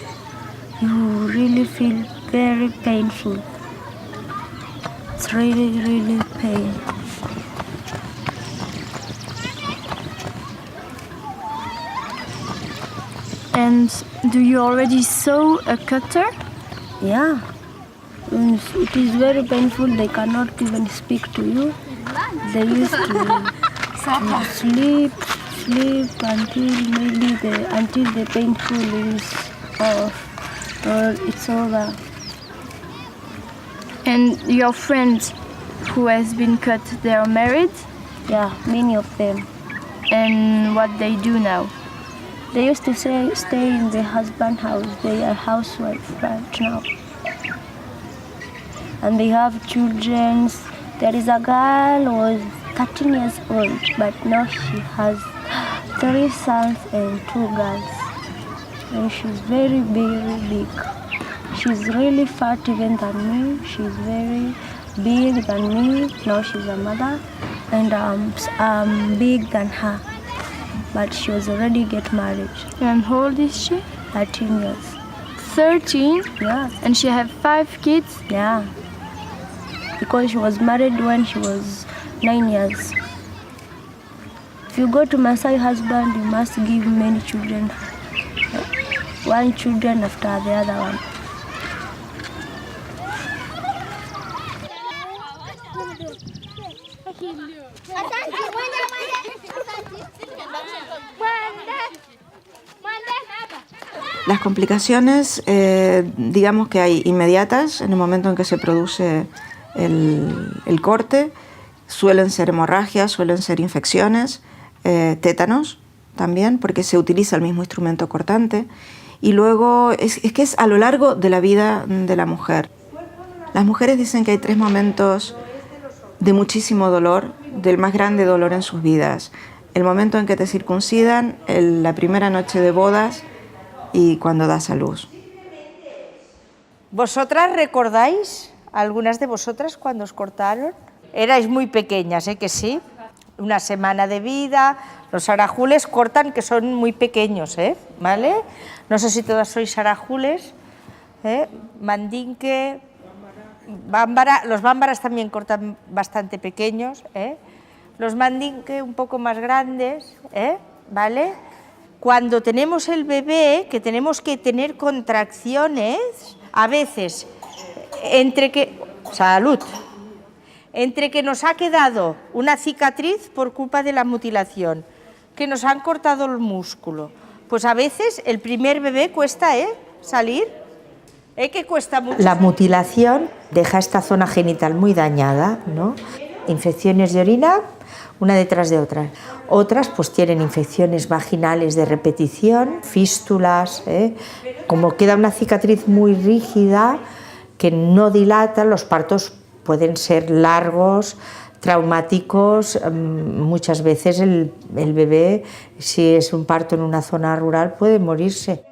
Speaker 13: you really feel very painful. It's really, really pain.
Speaker 3: And do you already saw a cutter?
Speaker 13: Yeah. It is very painful. They cannot even speak to you. They used to sleep until the painful is off or it's over.
Speaker 3: And your friends who has been cut, they are married?
Speaker 13: Yeah, many of them.
Speaker 3: And what they do now?
Speaker 13: They used to stay in the husband's house. They are housewives right now. And they have children. There is a girl who was 13 years old, but now she has 3 sons and 2 girls. And she's very, very big. She's really fat even than me. She's very big than me. Now she's a mother. And I'm big than her. But she was already get married.
Speaker 3: And how old is she?
Speaker 13: 13 years.
Speaker 3: 13?
Speaker 13: Yeah.
Speaker 3: And she have 5 kids?
Speaker 13: Yeah. Because she was married when she was 9 years. If you go to Maasai husband, you must give many children. 1 children after the other one.
Speaker 7: Las complicaciones, digamos que hay inmediatas en el momento en que se produce el corte. Suelen ser hemorragias, suelen ser infecciones, tétanos también, porque se utiliza el mismo instrumento cortante. Y luego es que es a lo largo de la vida de la mujer. Las mujeres dicen que hay 3 momentos de muchísimo dolor, del más grande dolor en sus vidas. El momento en que te circuncidan, la primera noche de bodas y cuando das a luz.
Speaker 6: ¿Vosotras recordáis, algunas de vosotras, cuando os cortaron? Erais muy pequeñas, ¿eh? Que sí. Una semana de vida. Los arajules cortan, que son muy pequeños, ¿eh? ¿Vale? No sé si todas sois arajules. Mandinque, bámbara. Los bámbaras también cortan bastante pequeños, ¿eh? Los mandinque un poco más grandes, ¿eh? ¿Vale? Cuando tenemos el bebé, que tenemos que tener contracciones, a veces, entre que nos ha quedado una cicatriz por culpa de la mutilación, que nos han cortado el músculo, pues a veces el primer bebé cuesta salir, que cuesta mucho. La mutilación deja esta zona genital muy dañada, ¿no? Infecciones de orina, una detrás de otra. Otras pues tienen infecciones vaginales de repetición, fístulas, como queda una cicatriz muy rígida que no dilata, los partos pueden ser largos, traumáticos. Muchas veces el bebé, si es un parto en una zona rural, puede morirse.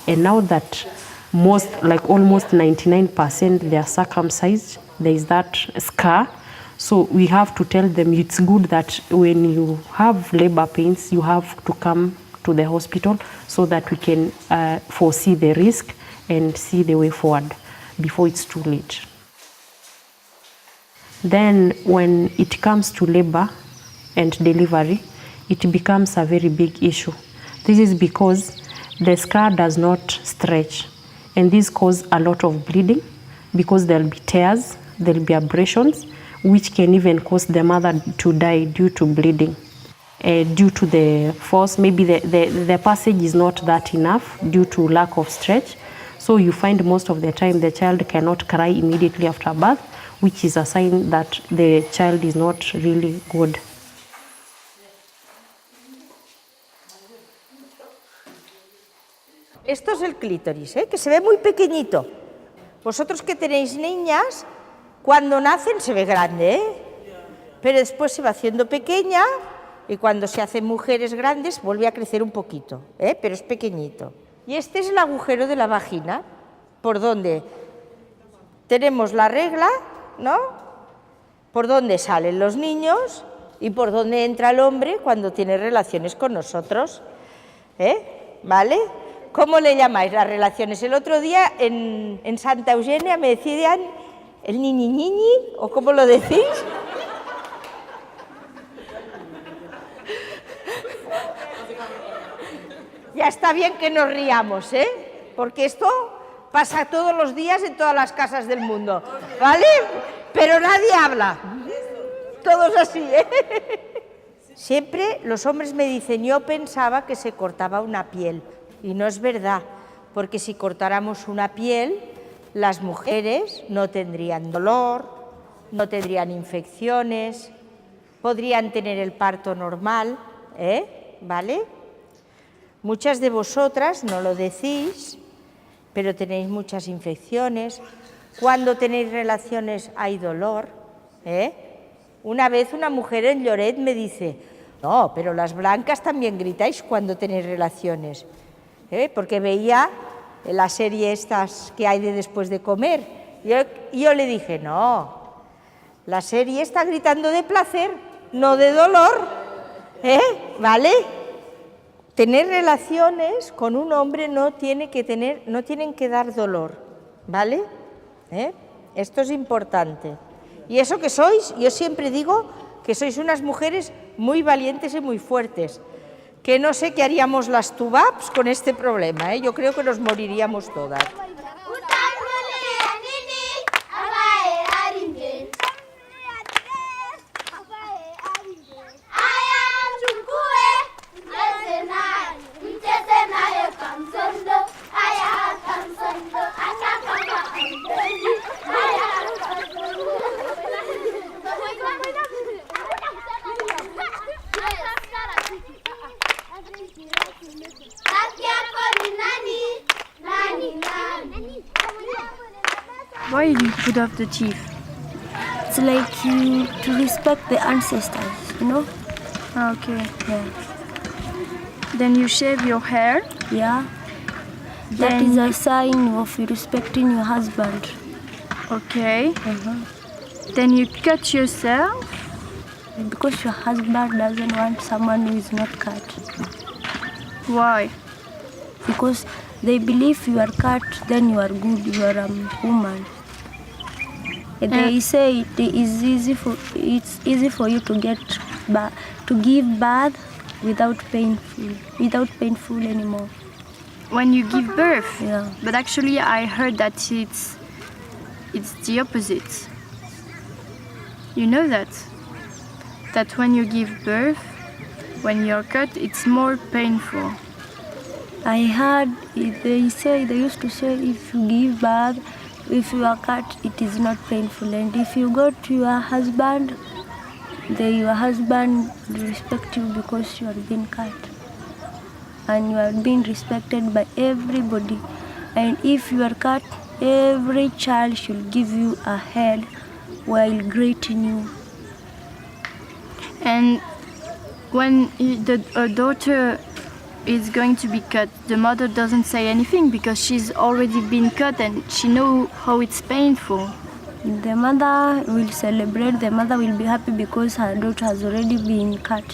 Speaker 18: And now that almost 99% they are circumcised, there is that scar. So we have to tell them it's good that when you have labor pains, you have to come to the hospital so that we can foresee the risk and see the way forward before it's too late. Then when it comes to labor and delivery, it becomes a very big issue. This is because the scar does not stretch, and this causes a lot of bleeding because there'll be tears, there'll be abrasions, which can even cause the mother to die due to bleeding. Due to the force, maybe the passage is not that enough due to lack of stretch, So you find most of the time the child cannot cry immediately after birth, which is a sign that the child is not really good.
Speaker 6: Esto es el clítoris, que se ve muy pequeñito. Vosotros que tenéis niñas, cuando nacen se ve grande, pero después se va haciendo pequeña y cuando se hacen mujeres grandes vuelve a crecer un poquito, pero es pequeñito. Y este es el agujero de la vagina, por donde tenemos la regla, ¿no? Por donde salen los niños y por donde entra el hombre cuando tiene relaciones con nosotros, ¿vale? ¿Cómo le llamáis las relaciones? El otro día en Santa Eugenia me decían el niñi, ¿o cómo lo decís? Ya está bien que nos riamos, porque esto pasa todos los días en todas las casas del mundo, ¿vale? Pero nadie habla, todos así, Siempre los hombres me dicen, yo pensaba que se cortaba una piel, y no es verdad, porque si cortáramos una piel, las mujeres no tendrían dolor, no tendrían infecciones, podrían tener el parto normal, ¿vale? Muchas de vosotras no lo decís, pero tenéis muchas infecciones. Cuando tenéis relaciones hay dolor, Una vez una mujer en Lloret me dice, no, pero las blancas también gritáis cuando tenéis relaciones, porque veía la serie estas que hay de después de comer. Y yo le dije, no, la serie está gritando de placer, no de dolor, ¿vale? Tener relaciones con un hombre no tienen que dar dolor, ¿vale? Esto es importante. Y eso que sois, yo siempre digo que sois unas mujeres muy valientes y muy fuertes, que no sé qué haríamos las tubabs con este problema, yo creo que nos moriríamos todas.
Speaker 3: Why do you put up the teeth?
Speaker 13: It's like to respect the ancestors, you know?
Speaker 3: Okay.
Speaker 13: Yeah.
Speaker 3: Then you shave your hair?
Speaker 13: Yeah. That is a sign of you respecting your husband.
Speaker 3: Okay. Then you cut yourself?
Speaker 13: Because your husband doesn't want someone who is not cut.
Speaker 3: Why?
Speaker 13: Because they believe you are cut, then you are good, you are a woman. They say it's easy for you to give birth without painful anymore.
Speaker 3: When you give birth?
Speaker 13: Yeah.
Speaker 3: But actually I heard that it's the opposite. You know that? That when you give birth, when you're cut, it's more painful.
Speaker 13: I heard they used to say if you give birth, if you are cut, it is not painful. And if you go to your husband, your husband will respect you because you are being cut. And you are being respected by everybody. And if you are cut, every child should give you a head while greeting you.
Speaker 3: And when a daughter is going to be cut, the mother doesn't say anything because she's already been cut and she knows how it's painful.
Speaker 13: The mother will celebrate, the mother will be happy because her daughter has already been cut.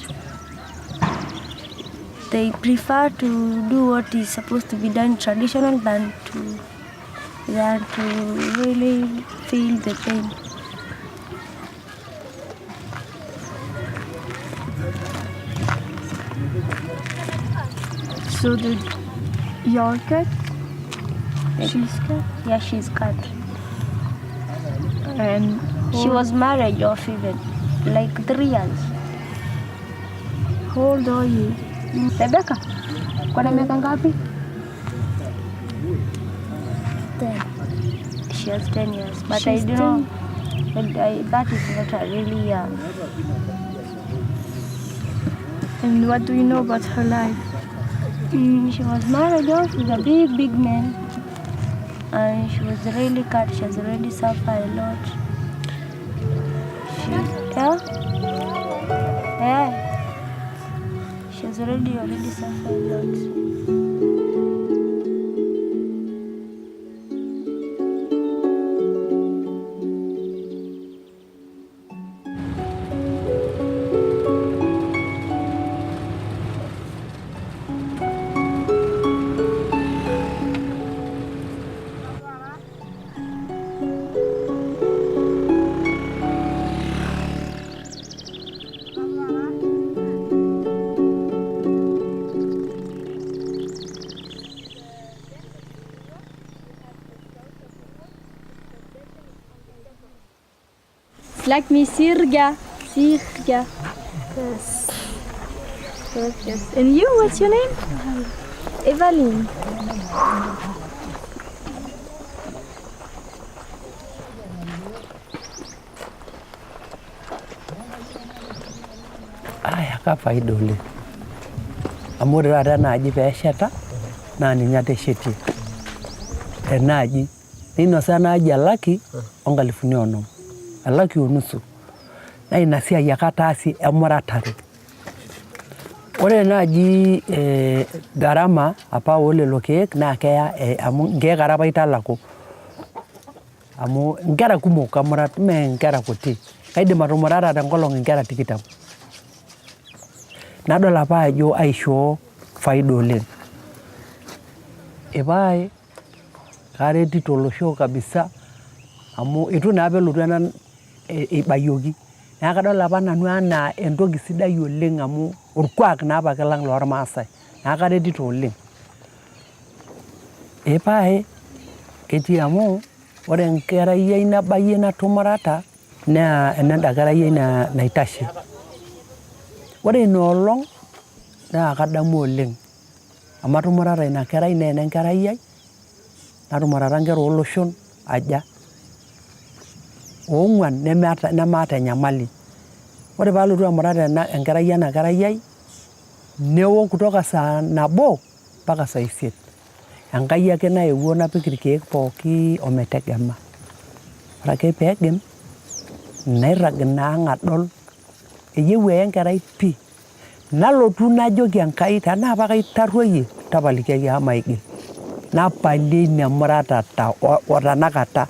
Speaker 13: They prefer to do what is supposed to be done traditional than to really feel the pain.
Speaker 3: So you're cut?
Speaker 13: She's cut? Yeah, she's cut.
Speaker 3: And
Speaker 13: she was married off even, like 3 years.
Speaker 3: How old are you?
Speaker 13: Rebecca, kuna miaka ngapi? 10. She has 10 years, but
Speaker 1: She's
Speaker 13: I don't know. That is not really young.
Speaker 3: And what do you know about her life?
Speaker 13: She was married off with a big man, and she was really cut. She has really suffered a lot. She has already suffered a lot.
Speaker 1: Like me, Sirga.
Speaker 3: Yes. And you, what's your name?
Speaker 1: Evaline.
Speaker 12: Aya kafaida oleng amu ore taata enaaji peesheta naa ninye ateshetie enaaji ninosa enaaji elaki onkalifuni 50 elaki onusu naa ina siai ake ataasie emuratare. Ore naaji gharama apa olelo keek naa keya amu nkeek are apa italaku amu nkera kumok amurat mee nkera kuti. Kaidim atumurata tenkolong nkera 20. Nadol apa ajo aishoo faida oleng. Epae karetito olosho kabisa amu itu naa pelotu ena ibayioki. Neeku kadol apa nanu anaa entoki sidai oleng amu orkuak naa apa lang lormaasai. Neeku karetito oleng. Epae ketii amu ore enkerai ai nabayie natumurata naa enenda kerai ai naitashe. Ore ina olong naa kadamu oleng amu atumurata ina kerai naa enenkerai ai natumurata nkera oloshon aja 4 nemaata enyamali. Ore paalotu amurat enkerai ena kerai ai newok kutoka saa 1 mpaka saa 5. Enkai ake naewuo napik irkeek pooki ometegema. Ore ake peegem nairrag inaang' adol eyieu ake enkerai pii. Nalotu najoki Enkai tenaa apa kaitarruoyie tapalikiaki amu maigil. Napalie ina muratata otanakata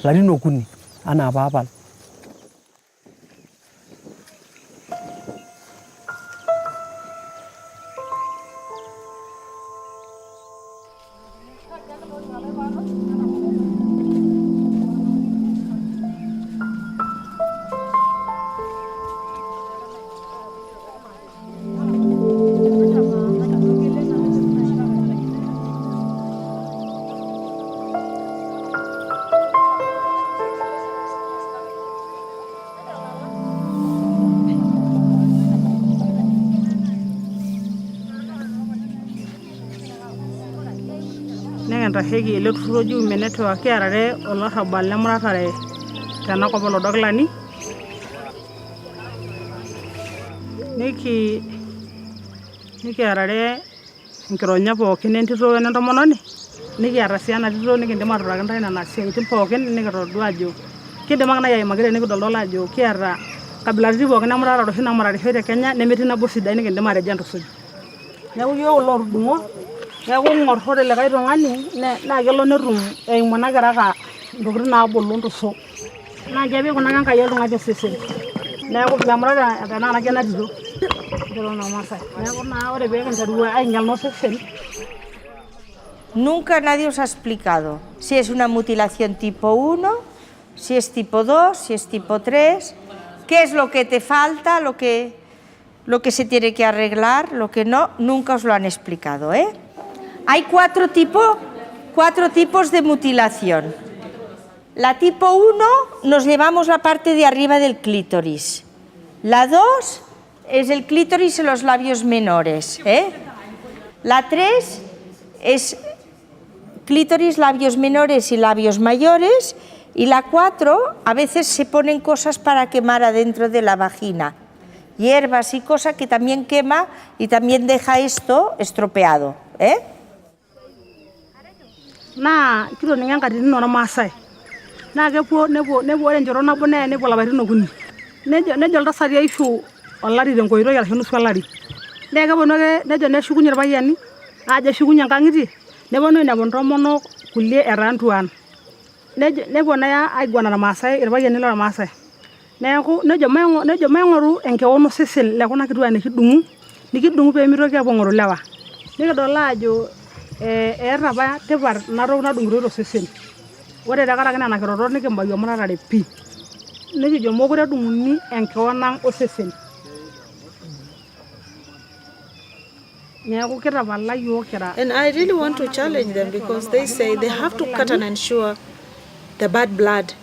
Speaker 12: larin 3 anaa paapal.
Speaker 15: Nekintasheki ele turrur oji Women Network kiarare olarrabal lemuratare tenakop olodokilani. Nikiarare enkironya pookin entito wenentomononi. Nikiata sii ena tito nikindim atuutaki ntae nena siaitin pookin nikitodua ajo kidim ake nai aimaki tenikidol ajo kiata kabilaritin pookin emuratare oshi namuratishoi te Kenya nemetii nabo sidai nikindim atejo entusuj. Neeku yiok kulo otudung'o neeku ng'orr ore likae tung'ani naa kelo netum eimu ena keraka ntokitin naagolu ntusuk. Naa kepik kuna kenkai oltung'ani osesen. Neeku memurata tenakata ena tito. Neeku naa ore peekinteru ainyal osesen.
Speaker 6: Nunca nadie os ha explicado si es una mutilación tipo 1, si es tipo 2, si es tipo 3, qué es lo que te falta, lo que se tiene que arreglar, lo que no, nunca os lo han explicado, ¿eh? Hay 4 tipos de mutilación. La tipo 1 nos llevamos la parte de arriba del clítoris. La 2 es el clítoris en los labios menores, ¿eh? La 3 es clítoris, labios menores y labios mayores, y la 4 a veces se ponen cosas para quemar adentro de la vagina, hierbas y cosas que también quema y también deja esto estropeado, ¿eh?
Speaker 15: Na kiro ninga ngati no Maasai na kepuo nepuo ore njoro nabo neya nepuo lapaitin okuni nejo iltasati aishu olari tenkoitoi arashu nusu olari nee keponu ake nejo neshukunye irpayiani ajo eshukunye nkang'itie neponu ainepu ntomonok kulie etaa ntuan nepuo naya aiguana irmaasai irpayiani lormaasai neeku nejo maing'oru enkeon osesen lekuna kituak nikidung'u pee mitoki apuo aing'oru lewa nikidol ajo eeta apa tipat ina toki nadung'itoi tosesen ore tenkaraki nena kirorot nikimbayu emuratare pii nikijo mokure edung'uni enkeon ang' osesen neeku kitapala yiok kira.
Speaker 19: And I really want to challenge them because they say they have to cut and ensure the bad blood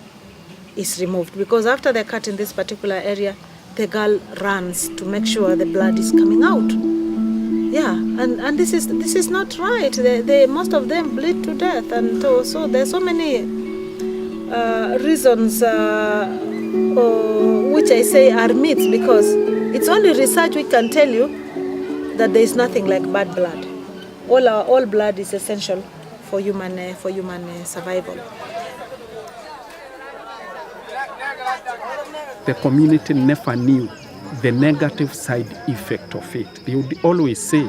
Speaker 19: is removed because after they cut in this particular area the girl runs to make sure the blood is coming out. Yeah, and this is not right. They most of them bleed to death, and so there's so many reasons which I say are myths because it's only research which can tell you that there is nothing like bad blood. All blood is essential for human survival.
Speaker 20: The community never knew the negative side effect of it. They would always say,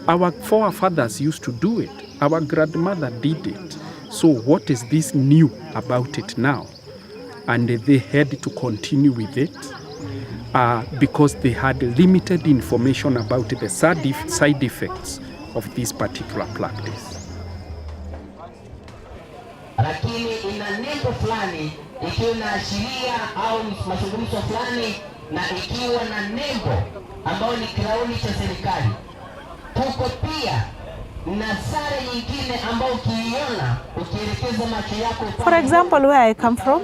Speaker 20: our forefathers used to do it, our grandmother did it, so what is this new about it now? And they had to continue with it because they had limited information about the side effects of this particular practice.
Speaker 21: Lakini ina nembo fulani ikiwa inaashiria au mashughulisho fulani na ikiwa na nembo ambayo ni kirauni cha serikali. Tuko pia na sare nyingine ambayo ukiiona ukielekeza macho yako.
Speaker 22: For example, where I come from,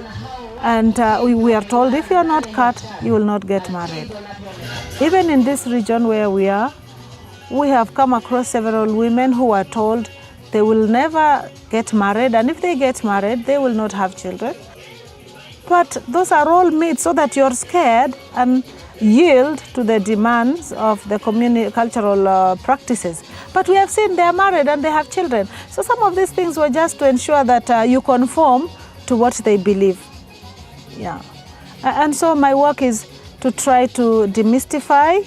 Speaker 22: and we are told if you are not cut, you will not get married. Even in this region where we are, we have come across several women who are told they will never get married, and if they get married, they will not have children. But those are all myths so that you're scared and yield to the demands of the cultural practices. But we have seen they are married and they have children. So some of these things were just to ensure that you conform to what they believe. Yeah. And so my work is to try to demystify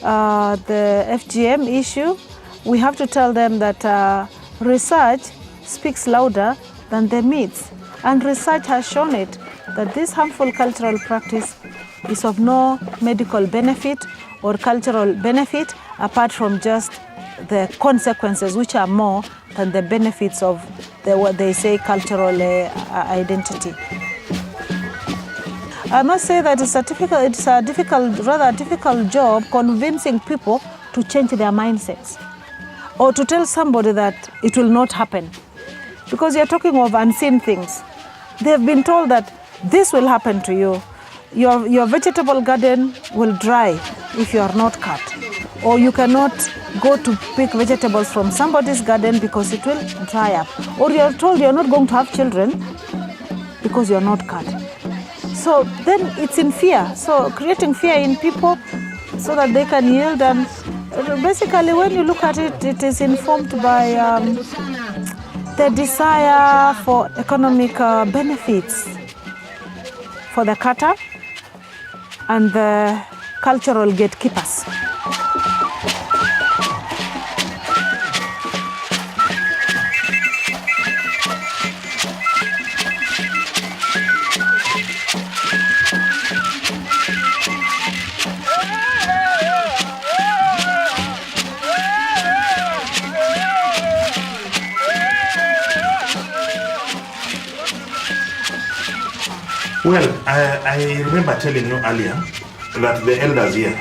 Speaker 22: the FGM issue. We have to tell them that research speaks louder than the myths. And research has shown it that this harmful cultural practice is of no medical benefit or cultural benefit apart from just the consequences, which are more than the benefits of what they say cultural identity. I must say that it's a rather difficult job convincing people to change their mindsets or to tell somebody that it will not happen, because you're talking of unseen things. They've been told that this will happen to you. Your vegetable garden will dry if you are not cut, or you cannot go to pick vegetables from somebody's garden because it will dry up, or you're told you're not going to have children because you're not cut. So then it's in fear, so creating fear in people so that they can yield. And basically when you look at it, it is informed by the desire for economic benefits for the cutter and the cultural gatekeepers.
Speaker 10: Well, I remember telling you earlier that the elders here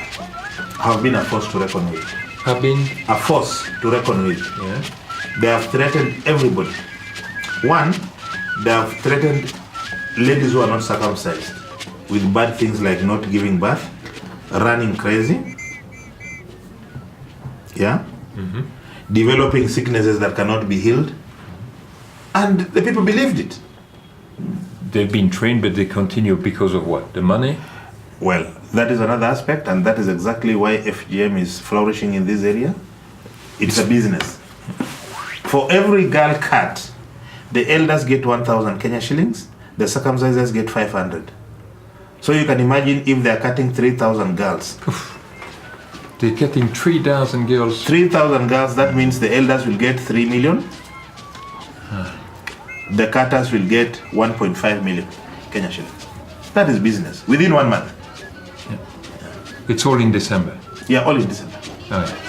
Speaker 10: have been a force to reckon with. Have been? A force to reckon with. Yeah? They have threatened everybody. One, they have threatened ladies who are not circumcised with bad things like not giving birth, running crazy, yeah, developing sicknesses that cannot be healed, And the people believed it.
Speaker 4: They've been trained, but they continue because of what? The money?
Speaker 10: Well, that is another aspect, and that is exactly why FGM is flourishing in this area. It's a business. For every girl cut, the elders get 1,000 Kenya shillings, the circumcisers get 500. So you can imagine if they're cutting 3,000 girls.
Speaker 4: They're cutting 3,000 girls.
Speaker 10: 3,000 girls, that means the elders will get 3 million. The cutters will get 1.5 million Kenya shillings. That is business, within 1 month.
Speaker 4: Yeah. It's all in December?
Speaker 10: Yeah, all in December.
Speaker 4: Oh, yeah.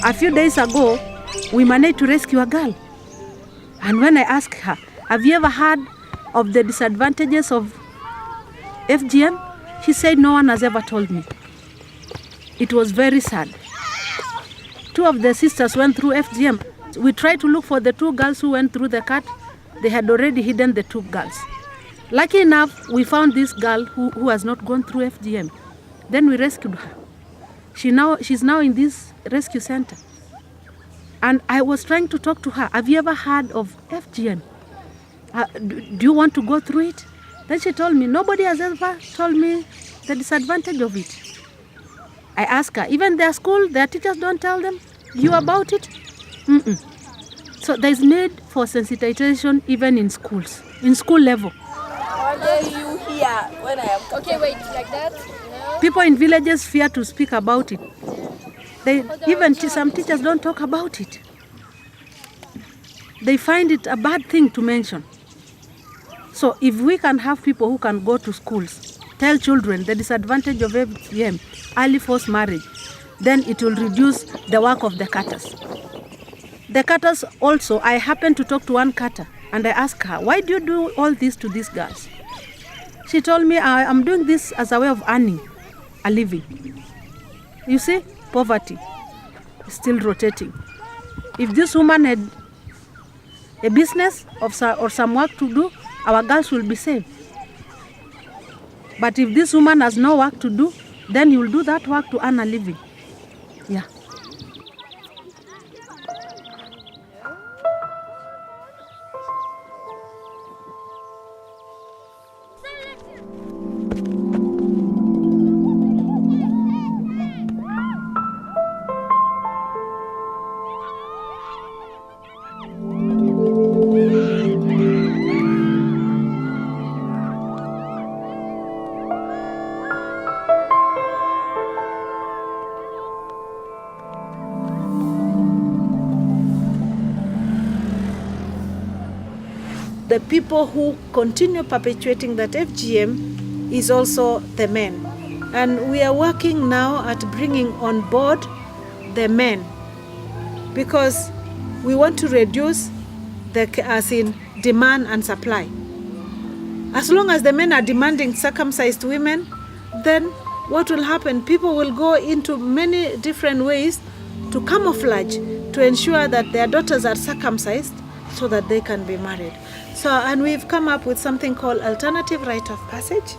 Speaker 22: A few days ago, we managed to rescue a girl. And when I asked her, have you ever heard of the disadvantages of FGM? She said, no one has ever told me. It was very sad. 2 of the sisters went through FGM. We tried to look for the 2 girls who went through the cut. They had already hidden the 2 girls. Lucky enough, we found this girl who has not gone through FGM. Then we rescued her. She's now in this rescue center. And I was trying to talk to her. Have you ever heard of FGM? Do you want to go through it? Then she told me, nobody has ever told me the disadvantage of it. I asked her, even their school, their teachers don't tell them you about it? So there's need for sensitization even in schools, in school level.
Speaker 8: Are you here when I am talking? Okay, wait, like that? No.
Speaker 22: People in villages fear to speak about it. Some teachers don't talk about it. They find it a bad thing to mention. So if we can have people who can go to schools, tell children the disadvantage of FGM, early forced marriage, then it will reduce the work of the cutters. The cutters also, I happened to talk to one cutter and I asked her, why do you do all this to these girls? She told me, I'm doing this as a way of earning a living. You see, poverty is still rotating. If this woman had a business or some work to do, our girls will be saved. But if this woman has no work to do, then you will do that work to earn a living. Yeah. The people who continue perpetuating that FGM is also the men. And we are working now at bringing on board the men because we want to reduce as in demand and supply. As long as the men are demanding circumcised women, then what will happen? People will go into many different ways to camouflage, to ensure that their daughters are circumcised so that they can be married. So, and we've come up with something called alternative rite of passage,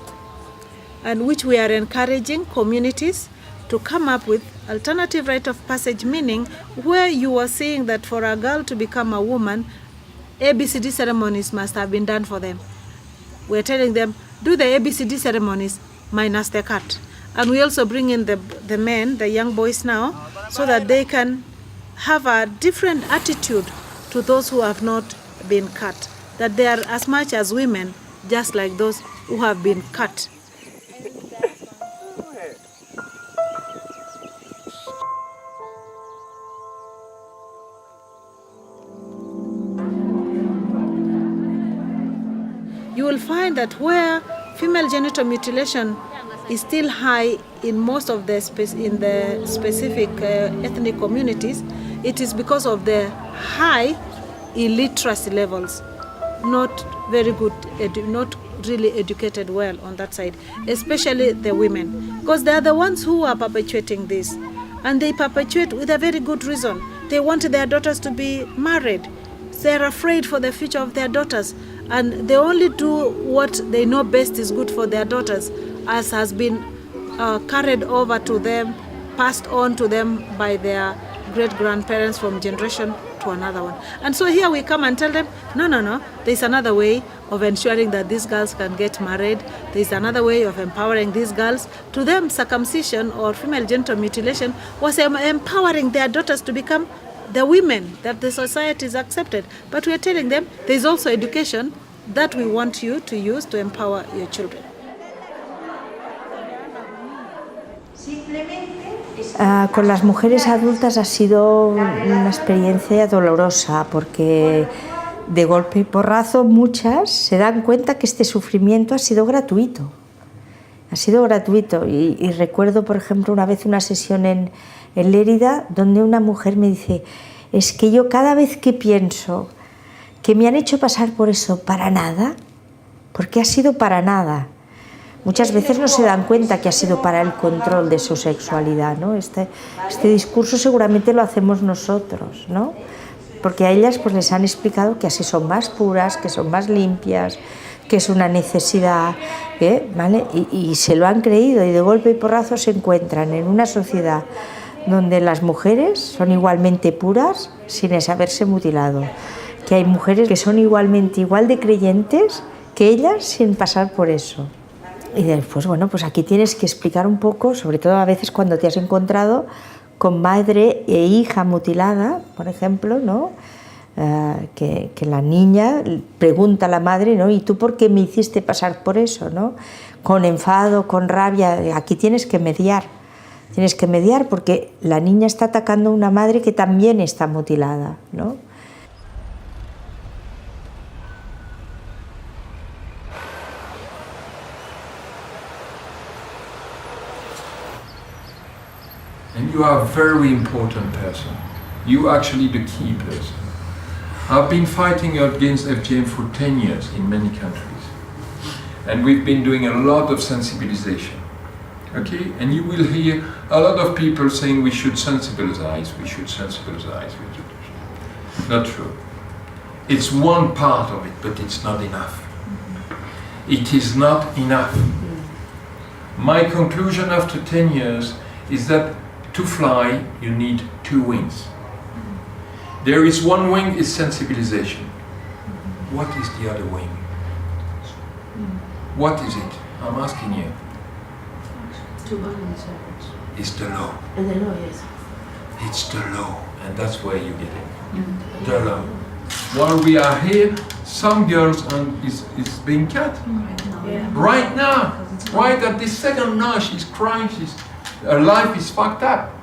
Speaker 22: and which we are encouraging communities to come up with alternative rite of passage, meaning where you are saying that for a girl to become a woman, ABCD ceremonies must have been done for them. We're telling them, do the ABCD ceremonies
Speaker 19: minus the cut. And we also bring in the men, the young boys now, so that they can have a different attitude to those who have not been cut, that they are as much as women, just like those who have been cut. You will find that where female genital mutilation is still high in most of the specific ethnic communities, it is because of the high illiteracy levels, not very good, not really educated well on that side, especially the women, because they are the ones who are perpetuating this, and they perpetuate with a very good reason. They want their daughters to be married. They're afraid for the future of their daughters, and they only do what they know best is good for their daughters, as has been carried over to them, passed on to them by their great-grandparents from generation to another one. And so here we come and tell them, no, there's another way of ensuring that these girls can get married. There's another way of empowering these girls. To them, circumcision or female genital mutilation was empowering their daughters to become the women that the society is accepted. But we are telling them there's also education that we want you to use to empower your children.
Speaker 6: Con las mujeres adultas ha sido una experiencia dolorosa porque de golpe y porrazo muchas se dan cuenta que este sufrimiento ha sido gratuito. Ha sido gratuito y recuerdo, por ejemplo, una vez una sesión en Lérida donde una mujer me dice: es que yo cada vez que pienso que me han hecho pasar por eso para nada, porque ha sido para nada. Muchas veces no se dan cuenta que ha sido para el control de su sexualidad, ¿no? Este discurso seguramente lo hacemos nosotros, ¿no? Porque a ellas pues les han explicado que así son más puras, que son más limpias, que es una necesidad, ¿vale? Y se lo han creído y de golpe y porrazo se encuentran en una sociedad donde las mujeres son igualmente puras sin haberse mutilado, que hay mujeres que son igual de creyentes que ellas sin pasar por eso. Y después, bueno, pues aquí tienes que explicar un poco, sobre todo a veces cuando te has encontrado con madre e hija mutilada, por ejemplo, ¿no? Que la niña pregunta a la madre, ¿no? ¿Y tú por qué me hiciste pasar por eso, ¿no? Con enfado, con rabia. Aquí tienes que mediar porque la niña está atacando a una madre que también está mutilada, ¿no?
Speaker 4: And you are a very important person. You are actually the key person. I've been fighting against FGM for 10 years in many countries. And we've been doing a lot of sensibilization. Okay? And you will hear a lot of people saying we should sensibilize. Not true. It's one part of it, but it's not enough. It is not enough. My conclusion after 10 years is that to fly, you need 2 wings. There is one wing is sensibilization. What is the other wing? What is it? I'm asking you. It's the law.
Speaker 9: And the law, yes.
Speaker 4: It's the law, and that's where you get it. The law. While we are here, some girls is being cut. Right now. Right at this second now, she's crying, her life is fucked up.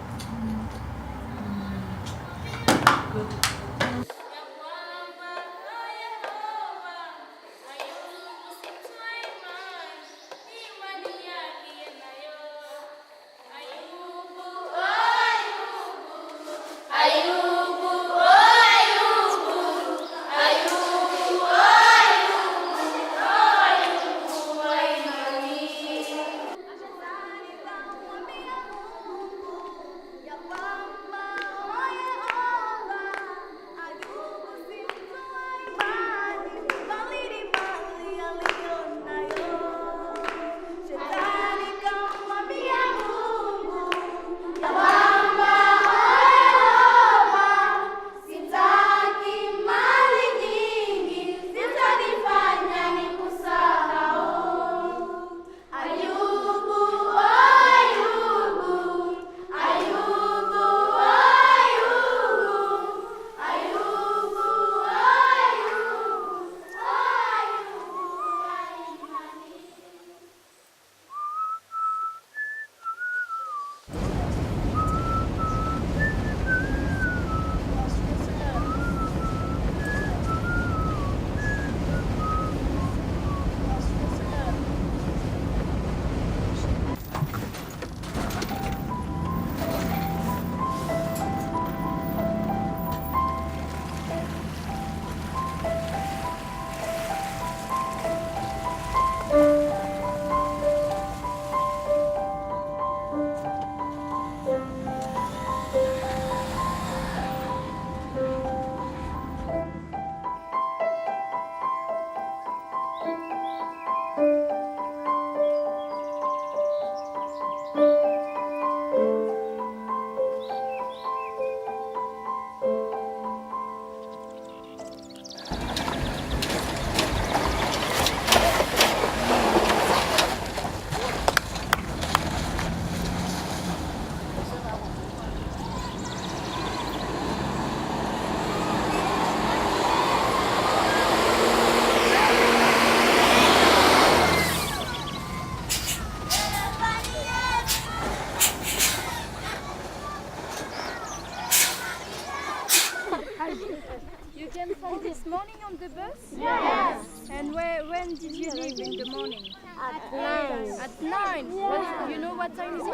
Speaker 8: In the morning. At 9. At 9. What, you know what time is it?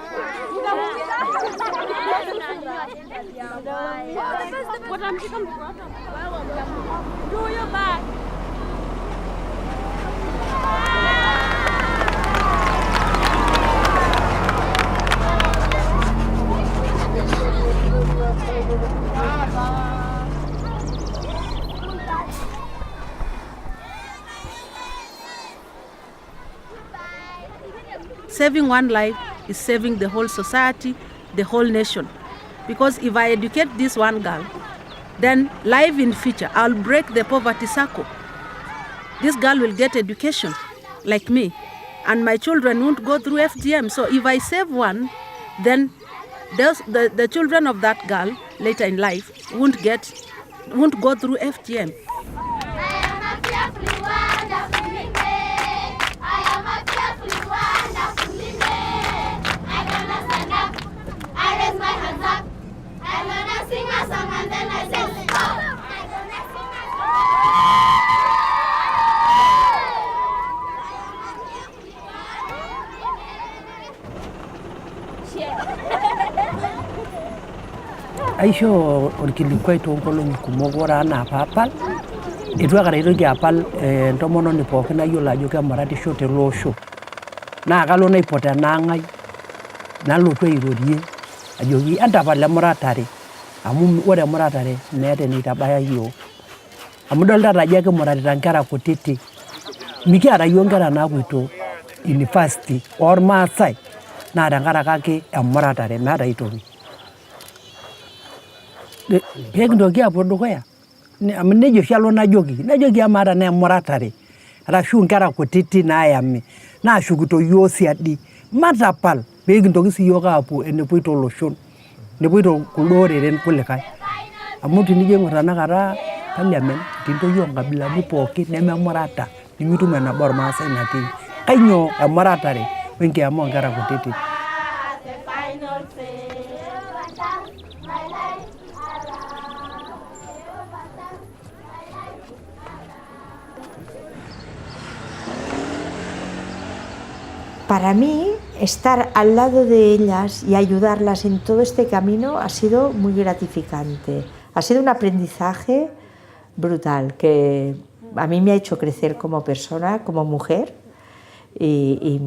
Speaker 8: What time is it? Do your back.
Speaker 9: Saving one life is saving the whole society, the whole nation. Because if I educate this one girl, then life in future, I'll break the poverty circle. This girl will get education, like me, and my children won't go through FGM. So if I save one, then the children of that girl later in life won't go through FGM.
Speaker 12: Aisho orkilikwai toonkolong'i kumok ore anaa paapal eitu aikata aitoki apal entomononi pookin nayiolo ajo kemuratisho tele osho naa kalo naipot enaang'ai nalotu airorie ajoki entapal emuratare amu ore emuratare meeta eneitabaya yiok amu idolita ajo ekimuratita nkera kutitik mikiata yiok nkera naapuoito university ormaasai naa tenkaraki ake emuratare meeta ai toki. Pekintoki apuo dukuya amu nejia oshi alo najoki amaata naa emuratare arashu nkera kutitik naayami naashukito yiok siadi matapal pekintoki sii yiok apuo enepoito loshon nepoito kuldo oreren kulikae amu tenijo aing'or tenakata parliament etii ntoyie oonkabilani pookin nememurata nimitum enabo ormaasai natii kainyoo emuratare wenkiama oonkera kutitik.
Speaker 6: Para mí, estar al lado de ellas y ayudarlas en todo este camino ha sido muy gratificante. Ha sido un aprendizaje brutal que a mí me ha hecho crecer como persona, como mujer y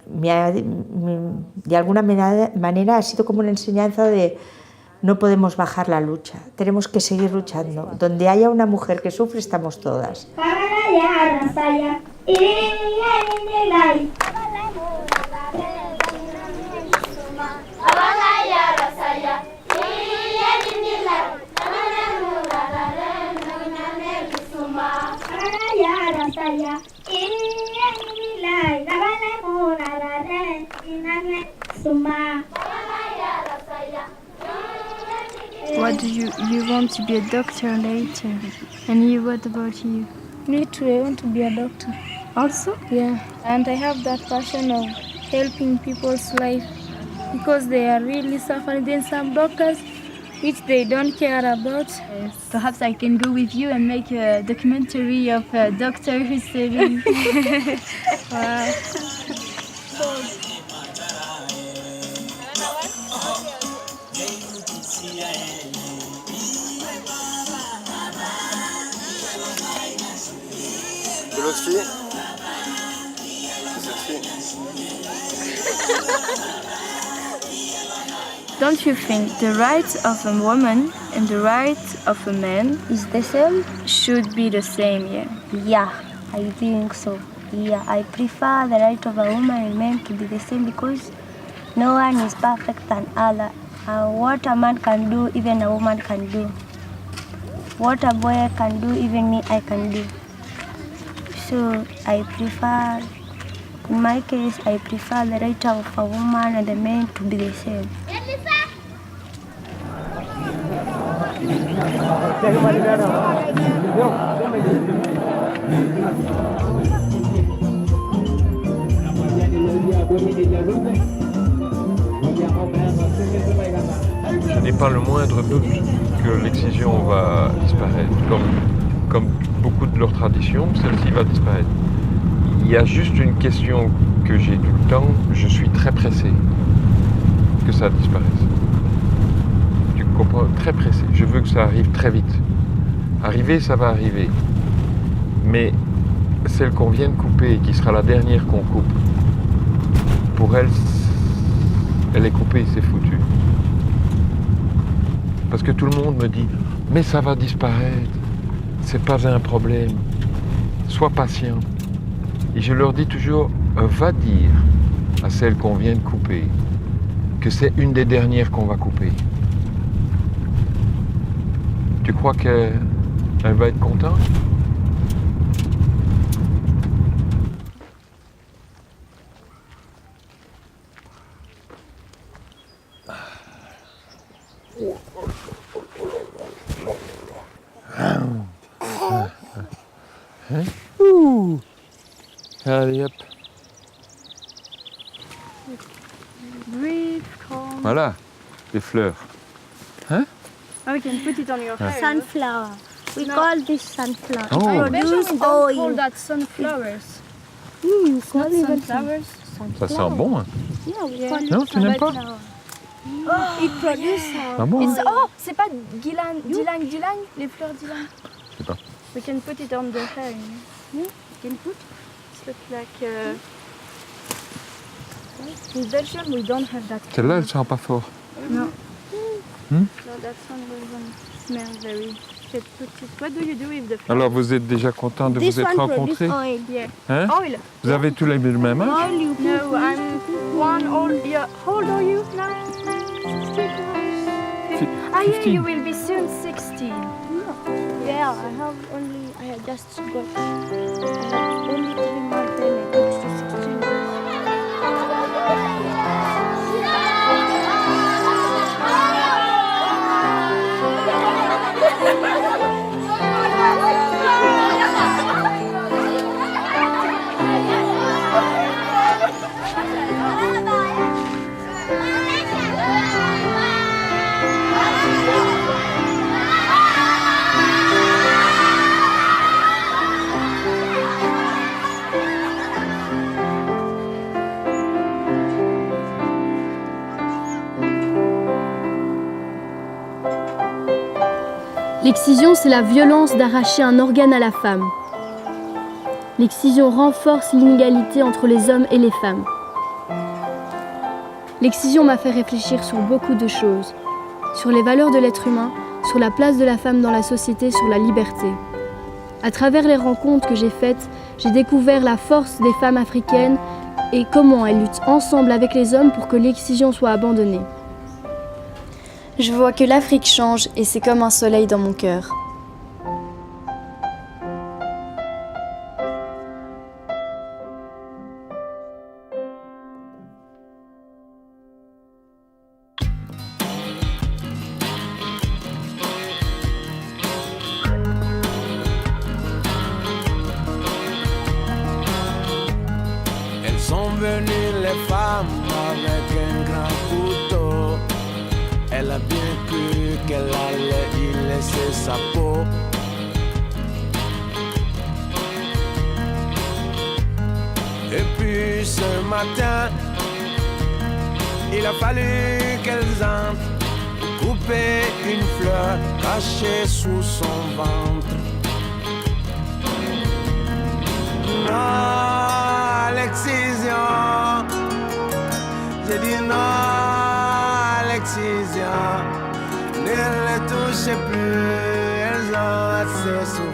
Speaker 6: de alguna manera ha sido como una enseñanza de no podemos bajar la lucha, tenemos que seguir luchando. Donde haya una mujer que sufre, estamos todas.
Speaker 3: What do you want to be a doctor later? And you, what about you?
Speaker 11: Me too, I want to be a doctor.
Speaker 3: Also?
Speaker 11: Yeah, and I have that passion of helping people's life because they are really suffering. Then some doctors, which they don't care about.
Speaker 3: Yes. Perhaps I can go with you and make a documentary of a doctor who's saving.
Speaker 11: Wow.
Speaker 23: De l'autre fille. C'est cette fille.
Speaker 3: Don't you think the rights of a woman and the rights of a man
Speaker 13: is the same?
Speaker 3: Should be the same, yeah?
Speaker 13: Yeah, I think so. Yeah, I prefer the right of a woman and man to be the same because no one is perfect than other. What a man can do, even a woman can do. What a boy can do, even me, I can do. So I prefer, in my case, I prefer the right of a woman and a man to be the same.
Speaker 4: Je n'ai pas le moindre doute que l'excision va disparaître. Comme beaucoup de leurs traditions, celle-ci va disparaître. Il y a juste une question que j'ai tout le temps, je suis très pressé que ça disparaisse. Tu comprends? Très pressé. Je veux que ça arrive très vite. Arriver, ça va arriver. Mais celle qu'on vient de couper, qui sera la dernière qu'on coupe, pour elle, elle est coupée, c'est foutu. Parce que tout le monde me dit, mais ça va disparaître, c'est pas un problème, sois patient. Et je leur dis toujours, va dire à celle qu'on vient de couper que c'est une des dernières qu'on va couper. Tu crois qu'elle va être contente? Allez hop.
Speaker 11: Breathe, calm.
Speaker 4: Voilà, les fleurs. Hein?
Speaker 11: Oh, we can put it on your hair.
Speaker 13: Sunflower. We call this sunflower.
Speaker 4: Oh.
Speaker 13: Produce
Speaker 11: Benjamin, don't call
Speaker 13: oil.
Speaker 11: that sunflowers.
Speaker 13: It's
Speaker 11: Not sunflowers.
Speaker 4: Ça sent bon, hein?
Speaker 13: Yeah, we call
Speaker 4: Non,
Speaker 13: it
Speaker 4: tu n'aimes pas?
Speaker 13: sunflower. Oh, it produces.
Speaker 4: Ah bon?
Speaker 11: C'est pas dilang, les fleurs dilang.
Speaker 4: Je sais pas.
Speaker 11: We can put it on the hair. You can put. It looks like. In Belgium, we don't have that.
Speaker 4: Celle-là, elle sent pas fort.
Speaker 11: No.
Speaker 4: Hmm?
Speaker 11: No, that one doesn't smell very. What do you do with the flowers?
Speaker 4: Alors, vous êtes déjà content de
Speaker 13: This
Speaker 4: vous être
Speaker 13: one
Speaker 4: rencontrés?
Speaker 13: produce oil.
Speaker 11: Yeah.
Speaker 4: Hein?
Speaker 11: Oil.
Speaker 4: Vous avez tous les le même âge?
Speaker 13: Oil you
Speaker 11: No, I'm 1 old year. How old are you now?
Speaker 13: 16.
Speaker 11: Ah, yeah, you will be soon 16.
Speaker 13: Yeah, I have just got only 3 months and I got to 16.
Speaker 1: L'excision, c'est la violence d'arracher un organe à la femme. L'excision renforce l'inégalité entre les hommes et les femmes. L'excision m'a fait réfléchir sur beaucoup de choses, sur les valeurs de l'être humain, sur la place de la femme dans la société, sur la liberté. À travers les rencontres que j'ai faites, j'ai découvert la force des femmes africaines et comment elles luttent ensemble avec les hommes pour que l'excision soit abandonnée. Je vois que l'Afrique change et c'est comme un soleil dans mon cœur.
Speaker 5: Elles sont venues les femmes avec un grand couteau. Elle a bien cru qu'elle allait y laisser sa peau. Et puis ce matin, il a fallu qu'elles entrent pour couper une fleur cachée sous son ventre. Non à l'excision, j'ai dit non à l'excision. Ne les touchez plus, elles ont assez souffert.